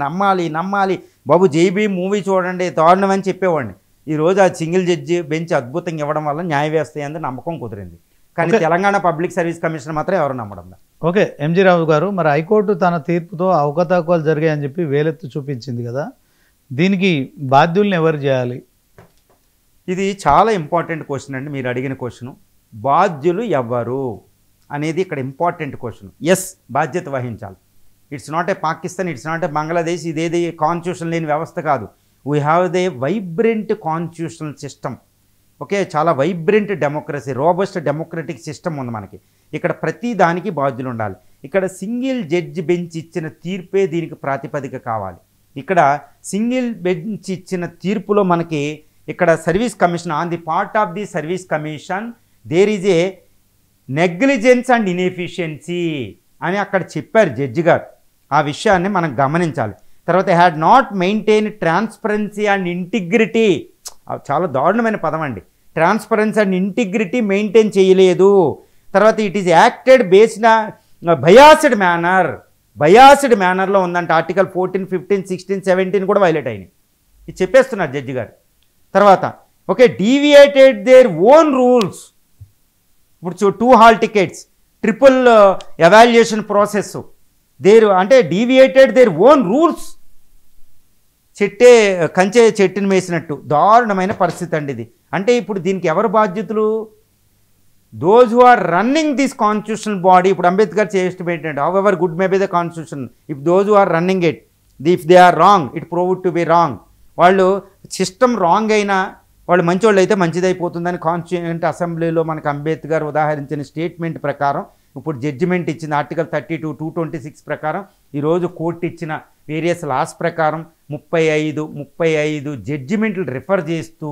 నమ్మాలి బాబు, జైబీ మూవీ చూడండి దారుణం అని చెప్పేవాడిని. ఈరోజు ఆ సింగిల్ జడ్జి బెంచ్ అద్భుతంగా ఇవ్వడం వల్ల న్యాయ వ్యవస్థ అందు నమ్మకం కుదిరింది. కానీ తెలంగాణ పబ్లిక్ సర్వీస్ కమిషన్ మాత్రం ఎవరు నమ్మడం. ఓకే, ఎంజీ రావు గారు, మరి హైకోర్టు తన తీర్పుతో అవకతవకలు జరిగాయని చెప్పి వేలెత్తి చూపించింది కదా, దీనికి బాధ్యుల్ని ఎవరు చేయాలి? ఇది చాలా ఇంపార్టెంట్ క్వశ్చన్ అండి. మీరు అడిగిన క్వశ్చను బాధ్యులు ఎవరు అనేది ఇక్కడ ఇంపార్టెంట్ క్వశ్చన్. ఎస్, బాధ్యత వహించాలి. It's not a Pakistan, it's not a Bangladesh, ఇదేది కాన్స్టిట్యూషన్ లేని వ్యవస్థ కాదు. We have they vibrant constitutional system. Okay, చాలా vibrant democracy, robust democratic system ఉంది మనకి. ఇక్కడ ప్రతి దానికి బాధ్యులు ఉండాలి. ఇక్కడ సింగిల్ జడ్జి బెంచ్ ఇచ్చిన తీర్పే దీనికి ప్రాతిపదిక కావాలి. ఇక్కడ సింగిల్ బెంచ్ ఇచ్చిన తీర్పులో మనకి ఇక్కడ service commission on the part of the service commission there is a negligence and inefficiency అని అక్కడ చెప్పారు జడ్జి గారు. ఆ విషయాన్ని మనం గమనించాలి. తర్వాత had not maintain transparency and integrity. చాలా దారుణమైన పదం అండి. ట్రాన్స్పరెన్సీ అండ్ ఇంటిగ్రిటీ మెయింటైన్ చేయలేదు. తర్వాత it is acted based biased మేనర్లో ఉందంటే ఆర్టికల్ 14, 15, 16, 17 కూడా వైలేట్ అయినాయి. ఇది చెప్పేస్తున్నారు జడ్జి గారు. తర్వాత okay, deviated their own rules. ఇప్పుడు 2 hall tickets, triple evaluation process, అంటే డీవియేటెడ్ దేర్ ఓన్ రూల్స్. కంచె చెట్టుని వేసినట్టు దారుణమైన పరిస్థితి అండి ఇది. అంటే ఇప్పుడు దీనికి ఎవరు బాధ్యతలు? Those who are running this constitutional body. ఇప్పుడు Ambedkar estimated however good may be the constitution, if those who are running it, if they are wrong, it proved to be wrong. వాళ్ళు సిస్టమ్ రాంగ్ అయినా వాళ్ళు మంచోళ్ళు అయితే మంచిదైపోతుందని కాన్స్టిట్యూంట్ అసెంబ్లీలో మనకు అంబేద్కర్ ఉదాహరించిన స్టేట్మెంట్ ప్రకారం ఇప్పుడు జడ్జిమెంట్ ఇచ్చింది ఆర్టికల్ 32, 226 ప్రకారం. ఈరోజు కోర్టు ఇచ్చిన వేరియస్ లాస్ ప్రకారం 35 జడ్జిమెంట్లు రిఫర్ చేస్తూ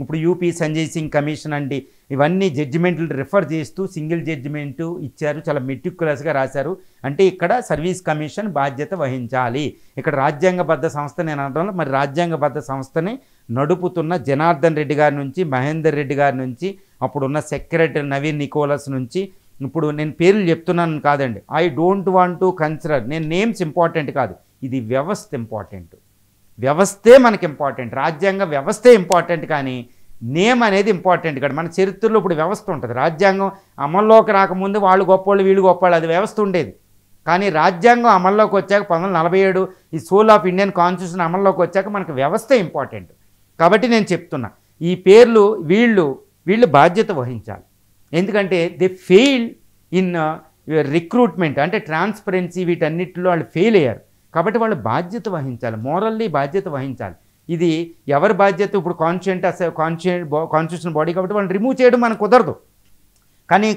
ఇప్పుడు యూపీ సంజయ్ సింగ్ కమిషన్ అండి ఇవన్నీ జడ్జిమెంట్లు రిఫర్ చేస్తూ సింగిల్ జడ్జిమెంటు ఇచ్చారు. చాలా మెటిక్యులస్గా రాశారు. అంటే ఇక్కడ సర్వీస్ కమిషన్ బాధ్యత వహించాలి. ఇక్కడ రాజ్యాంగబద్ధ సంస్థ నేను అనడంలో మరి రాజ్యాంగబద్ధ సంస్థని నడుపుతున్న జనార్దన్ రెడ్డి గారి నుంచి, మహేందర్ రెడ్డి గారి నుంచి, అప్పుడున్న సెక్రటరీ నవీన్ నికోలస్ నుంచి, ఇప్పుడు నేను పేర్లు చెప్తున్నాను కాదండి, I don't want to consider, నేను నేమ్స్ ఇంపార్టెంట్ కాదు, ఇది వ్యవస్థ ఇంపార్టెంట్. వ్యవస్థే మనకి ఇంపార్టెంట్, రాజ్యాంగ వ్యవస్థే ఇంపార్టెంట్, కానీ నేమ్ అనేది ఇంపార్టెంట్ కాదు. మన చరిత్రలో ఇప్పుడు వ్యవస్థ ఉంటుంది. రాజ్యాంగం అమల్లోకి రాకముందు వాళ్ళు గొప్పవాళ్ళు వీళ్ళు గొప్పవాళ్ళు అది వ్యవస్థ ఉండేది. కానీ రాజ్యాంగం అమల్లోకి వచ్చాక 1947 ఈ సోల్ ఆఫ్ ఇండియన్ కాన్స్టిట్యూషన్ అమల్లోకి వచ్చాక మనకు వ్యవస్థ ఇంపార్టెంట్. కాబట్టి నేను చెప్తున్నా ఈ పేర్లు వీళ్ళు బాధ్యత వహించాలి. ఎందుకంటే దే ఫెయిల్ ఇన్ రిక్రూట్మెంట్, అంటే ట్రాన్స్పరెన్సీ వీటన్నిటిలో వాళ్ళు ఫెయిల్ అయ్యారు. కాబట్టి వాళ్ళు బాధ్యత వహించాలి, మోరల్లీ బాధ్యత వహించాలి. ఇది ఎవరి బాధ్యత? ఇప్పుడు కాన్స్టిట్యూషన్ బాడీ కాబట్టి వాళ్ళని రిమూవ్ చేయడం మనకు కుదరదు. కానీ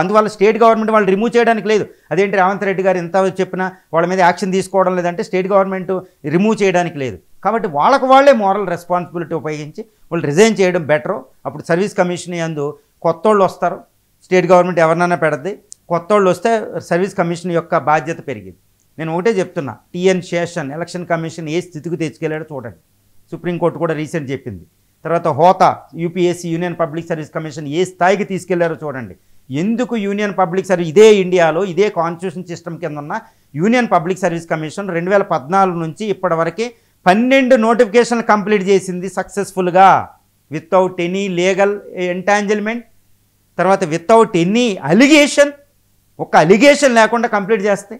అందువల్ల స్టేట్ గవర్నమెంట్ వాళ్ళు రిమూవ్ చేయడానికి లేదు. అదేంటి రేవంత్ రెడ్డి గారు ఎంత చెప్పినా వాళ్ళ మీద యాక్షన్ తీసుకోవడం లేదంటే స్టేట్ గవర్నమెంట్ రిమూవ్ చేయడానికి లేదు. కాబట్టి వాళ్ళకు వాళ్ళే మోరల్ రెస్పాన్సిబిలిటీ ఉపయోగించి వాళ్ళు రిజైన్ చేయడం బెటరు. అప్పుడు సర్వీస్ కమిషన్ యందు కొత్త వాళ్ళు వస్తారు, స్టేట్ గవర్నమెంట్ ఎవరినైనా పెడద్ది, కొత్త వాళ్ళు వస్తే సర్వీస్ కమిషన్ యొక్క బాధ్యత పెరిగింది. నేను ఒకటే చెప్తున్నా, టిఎన్ శేషన్ ఎలక్షన్ కమిషన్ ఏ స్థితికి తెచ్చుకెళ్ళాడో చూడండి. సుప్రీంకోర్టు కూడా రీసెంట్ చెప్పింది. తర్వాత హోతా UPSC union public service commission ఏ స్థాయికి తీసుకెళ్లారో చూడండి. ఎందుకు యూనియన్ పబ్లిక్ సర్వీస్ ఇదే ఇండియాలో ఇదే కాన్స్టిట్యూషన్ సిస్టమ్ కింద ఉన్న యూనియన్ పబ్లిక్ సర్వీస్ కమిషన్ 2014 నుంచి ఇప్పటివరకు 12 నోటిఫికేషన్లు కంప్లీట్ చేసింది సక్సెస్ఫుల్గా, వితౌట్ ఎనీ లీగల్ ఎంటాంజిల్మెంట్, తర్వాత వితౌట్ ఎనీ అలిగేషన్, ఒక అలిగేషన్ లేకుండా కంప్లీట్ చేస్తే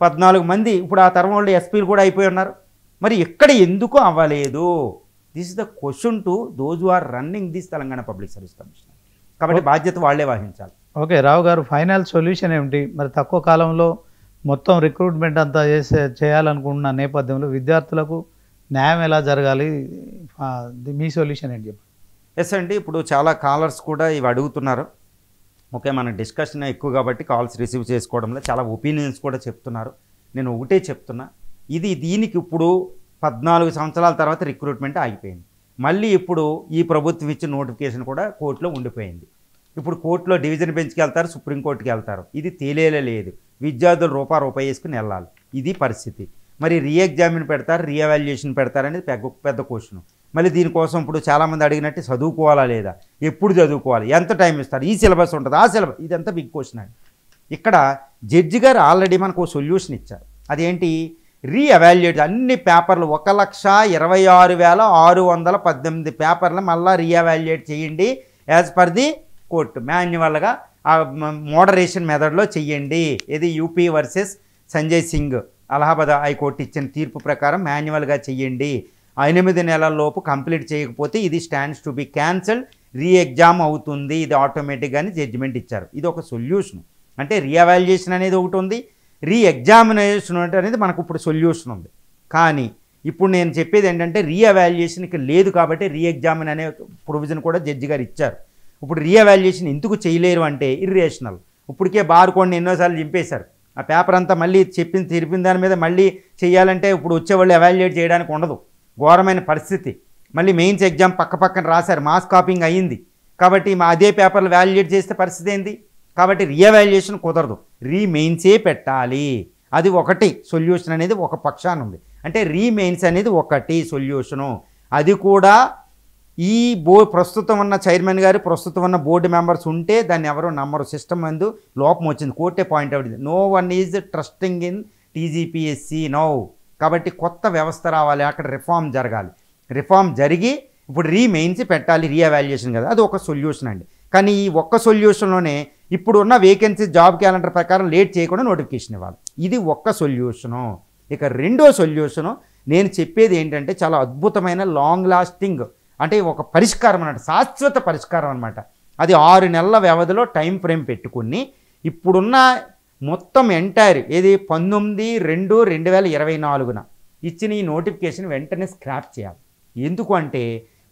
14 మంది ఇప్పుడు ఆ తరం వాళ్ళు ఎస్పీలు కూడా అయిపోయి ఉన్నారు. మరి ఎక్కడ ఎందుకు అవ్వలేదు? This is the question to those who are running this Telangana public service commission. కాబట్టి బాధ్యత వాళ్లే వహించాలి. ఓకే రావు గారు, ఫైనల్ సొల్యూషన్ ఏమిటి? మరి తక్కువ కాలంలో మొత్తం రిక్రూట్మెంట్ అంతా చేయాలనుకుంటున్న నేపథ్యంలో విద్యార్థులకు న్యాయం ఎలా జరగాలి? మీ సొల్యూషన్ ఏంటి చెప్పండి. ఎస్ అండి, ఇప్పుడు చాలా కాలర్స్ కూడా ఇవి అడుగుతున్నారు. ఓకే, మన డిస్కషన్ ఎక్కువ కాబట్టి కాల్స్ రిసీవ్ చేసుకోవడంలో చాలా ఒపీనియన్స్ కూడా చెప్తున్నారు. నేను ఒకటే చెప్తున్నా, దీనికి ఇప్పుడు 14 సంవత్సరాల తర్వాత రిక్రూట్మెంట్ ఆగిపోయింది. మళ్ళీ ఇప్పుడు ఈ ప్రభుత్వం ఇచ్చిన నోటిఫికేషన్ కూడా కోర్టులో ఉండిపోయింది. ఇప్పుడు కోర్టులో డివిజన్ బెంచ్కి వెళ్తారు, సుప్రీంకోర్టుకి వెళ్తారు. ఇది తేలేలే లేదు. విద్యార్థులు రూపాయి వేసుకుని వెళ్ళాలి. ఇది పరిస్థితి. మరి రీఎగ్జామిన్ పెడతారు, రీఎవాల్యుయేషన్ పెడతారనేది పెద్ద క్వశ్చన్. మళ్ళీ దీనికోసం ఇప్పుడు చాలామంది అడిగినట్టు చదువుకోవాలా లేదా, ఎప్పుడు చదువుకోవాలి, ఎంత టైం ఇస్తారు, ఈ సిలబస్ ఉంటుంది, ఆ సిలబస్, ఇదంతా బిగ్ క్వశ్చన్ అండి. ఇక్కడ జడ్జి గారు ఆల్రెడీ మనకు సొల్యూషన్ ఇచ్చారు. అదేంటి? రీఎవాల్యుయేట్ అన్ని పేపర్లు 1,26,618 పేపర్లు మళ్ళీ రీఎవాల్యుయేట్ చేయండి యాజ్ పర్ ది కోర్టు మాన్యువల్గా మోడరేషన్ మెథడ్లో చెయ్యండి. ఇది UP versus Sanjay Singh Allahabad high court ఇచ్చిన తీర్పు ప్రకారం మాన్యువల్గా చెయ్యండి. 8 నెలల్లోపు కంప్లీట్ చేయకపోతే ఇది stands to be cancelled, re-exam అవుతుంది, ఇది ఆటోమేటిక్గానే జడ్జిమెంట్ ఇచ్చారు. ఇది ఒక సొల్యూషన్. అంటే రీఎవాల్యుయేషన్ అనేది ఒకటి ఉంది, రీఎగ్జామినేషన్ అనేది మనకు ఇప్పుడు సొల్యూషన్ ఉంది. కానీ ఇప్పుడు నేను చెప్పేది ఏంటంటే రీఎవాల్యుయేషన్కి లేదు కాబట్టి రీఎగ్జామిన్ అనే ప్రొవిజన్ కూడా జడ్జి గారు ఇచ్చారు. ఇప్పుడు రీఎవాల్యుయేషన్ ఎందుకు చేయలేరు అంటే ఇర్రేషనల్. ఇప్పటికే బార్ కొన్ని ఎన్నోసార్లు చింపేశారు. ఆ పేపర్ అంతా మళ్ళీ తెలిపిన దాని మీద మళ్ళీ చేయాలంటే ఇప్పుడు వచ్చేవాళ్ళు ఎవాల్యుయేట్ చేయడానికి ఉండదు, ఘోరమైన పరిస్థితి. మళ్ళీ మెయిన్స్ ఎగ్జామ్ పక్కన రాశారు, మాస్ కాపింగ్ అయ్యింది. కాబట్టి అదే పేపర్లు వాల్యుయేట్ చేస్తే పరిస్థితి ఏంది? కాబట్టి రీఎవాల్యుయేషన్ కుదరదు, రీమెయిన్సే పెట్టాలి. అది ఒకటి సొల్యూషన్ అనేది ఒక పక్షాన ఉంది. అంటే రీమెయిన్స్ అనేది ఒకటి సొల్యూషను. అది కూడా ఈ ప్రస్తుతం ఉన్న చైర్మన్ గారు, ప్రస్తుతం ఉన్న బోర్డు మెంబర్స్ ఉంటే దాన్ని ఎవరో నమ్మరు. సిస్టమ్ అందు లోపం వచ్చింది, కోర్టే point out. No one is trusting in TGPSC no. కాబట్టి కొత్త వ్యవస్థ రావాలి, అక్కడ రిఫార్మ్ జరగాలి. రిఫార్మ్ జరిగి ఇప్పుడు రీమెయిన్స్ పెట్టాలి, రీఎవాల్యుయేషన్ కదా, అది ఒక సొల్యూషన్ అండి. కానీ ఈ ఒక్క సొల్యూషన్లోనే ఇప్పుడున్న వేకెన్సీ జాబ్ క్యాలెండర్ ప్రకారం లేట్ చేయకుండా నోటిఫికేషన్ ఇవ్వాలి. ఇది ఒక్క సొల్యూషను. ఇక రెండో సొల్యూషను నేను చెప్పేది ఏంటంటే చాలా అద్భుతమైన లాంగ్ లాస్టింగ్, అంటే ఒక పరిష్కారం అన్నమాట, శాశ్వత పరిష్కారం అనమాట. అది 6 నెలల వ్యవధిలో టైం ఫ్రేమ్ పెట్టుకుని ఇప్పుడున్న మొత్తం ఎంటైర్ 19/2/2024 ఇచ్చిన ఈ నోటిఫికేషన్ వెంటనే స్క్రాప్ చేయాలి. ఎందుకు అంటే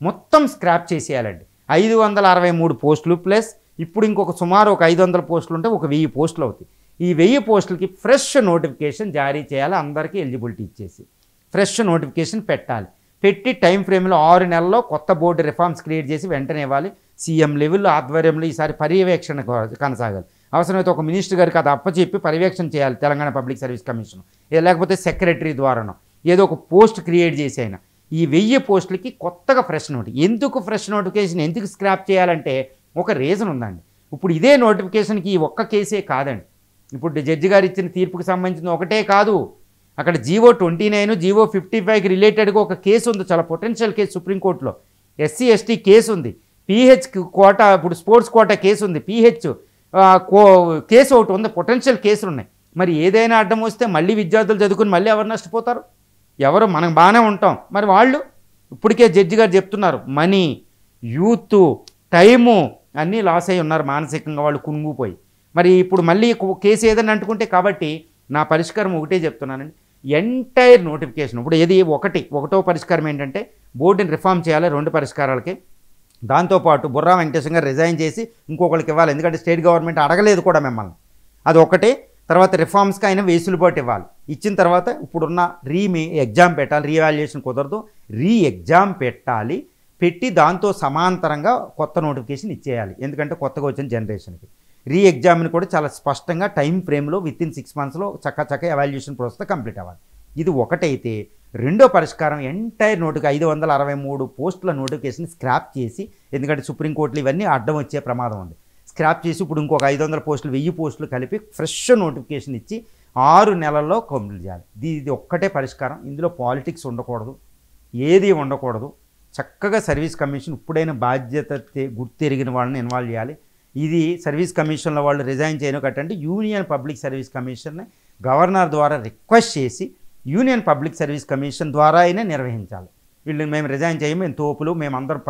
మొత్తం స్క్రాప్ చేసేయాలండి. 563 పోస్టులు ప్లస్ ఇప్పుడు ఇంకొక సుమారు ఒక 500 పోస్టులు ఉంటే ఒక 1000 పోస్టులు అవుతాయి. ఈ 1000 పోస్టులకి ఫ్రెష్ నోటిఫికేషన్ జారీ చేయాలి, అందరికీ ఎలిజిబిలిటీ ఇచ్చేసి ఫ్రెష్ నోటిఫికేషన్ పెట్టాలి. పెట్టి టైం ఫ్రేమ్లో 6 నెలల్లో కొత్త బోర్డు రిఫార్మ్స్ క్రియేట్ చేసి వెంటనే ఇవ్వాలి. సీఎం లెవెల్లో ఆధ్వర్యంలో ఈసారి పర్యవేక్షణ కొనసాగాలి. అవసరమైతే ఒక మినిస్టర్ గారికి అది అప్పచెప్పి పర్యవేక్షణ చేయాలి తెలంగాణ పబ్లిక్ సర్వీస్ కమిషన్, లేకపోతే సెక్రటరీ ద్వారానో ఏదో ఒక పోస్ట్ క్రియేట్ చేసి అయినా ఈ 1000 పోస్టులకి కొత్తగా ఫ్రెష్ ఎందుకు ఫ్రెష్ నోటిఫికేషన్ ఎందుకు స్క్రాప్ చేయాలంటే ఒక రీజన్ ఉందండి. ఇప్పుడు ఇదే నోటిఫికేషన్కి ఈ ఒక్క కేసే కాదండి. ఇప్పుడు జడ్జి గారు ఇచ్చిన తీర్పుకి సంబంధించిన ఒకటే కాదు, అక్కడ జీవో 29, జీవో 55కి రిలేటెడ్గా ఒక కేసు ఉంది, చాలా పొటెన్షియల్ కేసు సుప్రీంకోర్టులో. SC ST కేసు ఉంది, PH కోటా, ఇప్పుడు స్పోర్ట్స్ కోటా కేసు ఉంది, PH కేసు ఒకటి ఉంది, పొటెన్షియల్ కేసులు ఉన్నాయి. మరి ఏదైనా అడ్డం వస్తే మళ్ళీ విద్యార్థులు చదువుకుని మళ్ళీ ఎవరు నష్టపోతారు? ఎవరు? మనం బాగానే ఉంటాం. మరి వాళ్ళు ఇప్పటికే జడ్జి గారు చెప్తున్నారు, మనీ యూత్, టైము అన్నీ లాస్ అయి ఉన్నారు, మానసికంగా వాళ్ళు కుంగిపోయి. మరి ఇప్పుడు మళ్ళీ కేసు ఏదైనా అంటుకుంటే, కాబట్టి నా పరిష్కారం ఒకటే చెప్తున్నానండి, ఎంటైర్ నోటిఫికేషన్ ఇప్పుడు ఒకటో పరిష్కారం ఏంటంటే బోర్డుని రిఫార్మ్ చేయాలి 2 పరిష్కారాలకి. దాంతోపాటు బుర్రా వెంకటేశం గారు రిజైన్ చేసి ఇంకొకరికి ఇవ్వాలి, ఎందుకంటే స్టేట్ గవర్నమెంట్ అడగలేదు కూడా మిమ్మల్ని, అది ఒకటే. తర్వాత రిఫార్మ్స్కి అయినా వెసులుబాటు ఇవ్వాలి. ఇచ్చిన తర్వాత ఇప్పుడున్న ఎగ్జామ్ పెట్టాలి, రీవాల్యుయేషన్ కుదరదు, ఎగ్జామ్ పెట్టి దాంతో సమాంతరంగా కొత్త నోటిఫికేషన్ ఇచ్చేయాలి, ఎందుకంటే కొత్తగా వచ్చిన జనరేషన్కి. ఎగ్జామ్ని కూడా చాలా స్పష్టంగా టైం ఫ్రేమ్లో వితిన్ 6 monthsలో చక్క ఎవాల్యుయేషన్ ప్రాసెస్ కంప్లీట్ అవ్వాలి. ఇది ఒకటైతే, రెండో పరిష్కారం ఎంటైర్ 563 పోస్టుల నోటిఫికేషన్ స్క్రాప్ చేసి, ఎందుకంటే సుప్రీంకోర్టులు ఇవన్నీ అడ్డం వచ్చే ప్రమాదం ఉంది, స్క్రాప్ చేసి ఇప్పుడు ఇంకొక 500 పోస్టులు 1000 పోస్టులు కలిపి ఫ్రెష్ నోటిఫికేషన్ ఇచ్చి 6 నెలల్లో కంప్లీట్ చేయాలి. ఇది ఒక్కటే పరిష్కారం. ఇందులో పాలిటిక్స్ ఉండకూడదు, ఏది ఉండకూడదు. చక్కగా సర్వీస్ కమిషన్ ఇప్పుడైనా బాధ్యత గుర్తెరిగిన వాళ్ళని ఇన్వాల్వ్ చేయాలి. ఇది సర్వీస్ కమిషన్లో వాళ్ళు రిజైన్ చేయను కట్టండి, యూనియన్ పబ్లిక్ సర్వీస్ కమిషన్ని గవర్నర్ ద్వారా రిక్వెస్ట్ చేసి యూనియన్ పబ్లిక్ సర్వీస్ కమిషన్ ద్వారా అయినా నిర్వహించాలి. వీళ్ళు మేము రిజైన్ చేయము, మేము తోపులు, మేము అందరం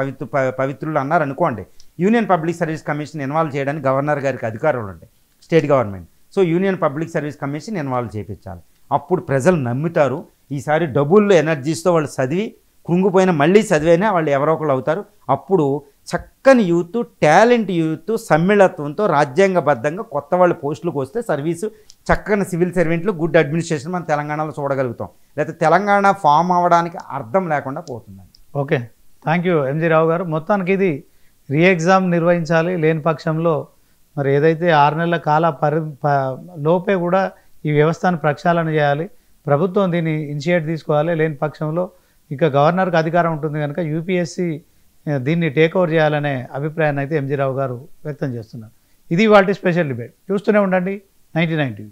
పవిత్రులు అన్నారు అనుకోండి, union public service commission involve చేయడానికి గవర్నర్ గారికి అధికారులు ఉంటాయి, state government. So union public service commission involve చేయించాలి. అప్పుడు ప్రజలు నమ్ముతారు. ఈసారి డబుల్ ఎనర్జీస్తో వాళ్ళు చదివి కృంగిపోయిన మళ్ళీ చదివైనా వాళ్ళు ఎవరో ఒకళ్ళు అవుతారు. అప్పుడు చక్కని యూత్, టాలెంట్ యూత్ సమ్మిళత్వంతో రాజ్యాంగబద్ధంగా కొత్త వాళ్ళ పోస్టులకు వస్తే సర్వీసు, చక్కని సివిల్ సర్వెంట్లు, గుడ్ అడ్మినిస్ట్రేషన్ మనం తెలంగాణలో చూడగలుగుతాం. లేకపోతే తెలంగాణ ఫామ్ అవ్వడానికి అర్థం లేకుండా పోతుందండి. ఓకే, థ్యాంక్ యూ ఎంజీ రావు గారు. మొత్తానికి ఇది ఎగ్జామ్ నిర్వహించాలి, లేని పక్షంలో మరి ఏదైతే 6 నెలల కాల లోపే కూడా ఈ వ్యవస్థను ప్రక్షాళన చేయాలి, ప్రభుత్వం దీన్ని ఇనిషియేట్ తీసుకోవాలి. లేని పక్షంలో ఇక గవర్నర్కి అధికారం ఉంటుంది కనుక యూపీఎస్సీ దీన్ని టేక్ ఓవర్ చేయాలనే అభిప్రాయాన్ని అయితే ఎంజీ రావు గారు వ్యక్తం చేస్తున్నారు. ఇది వాటి స్పెషల్ డిబేట్. చూస్తూనే ఉండండి 99 టీవీ.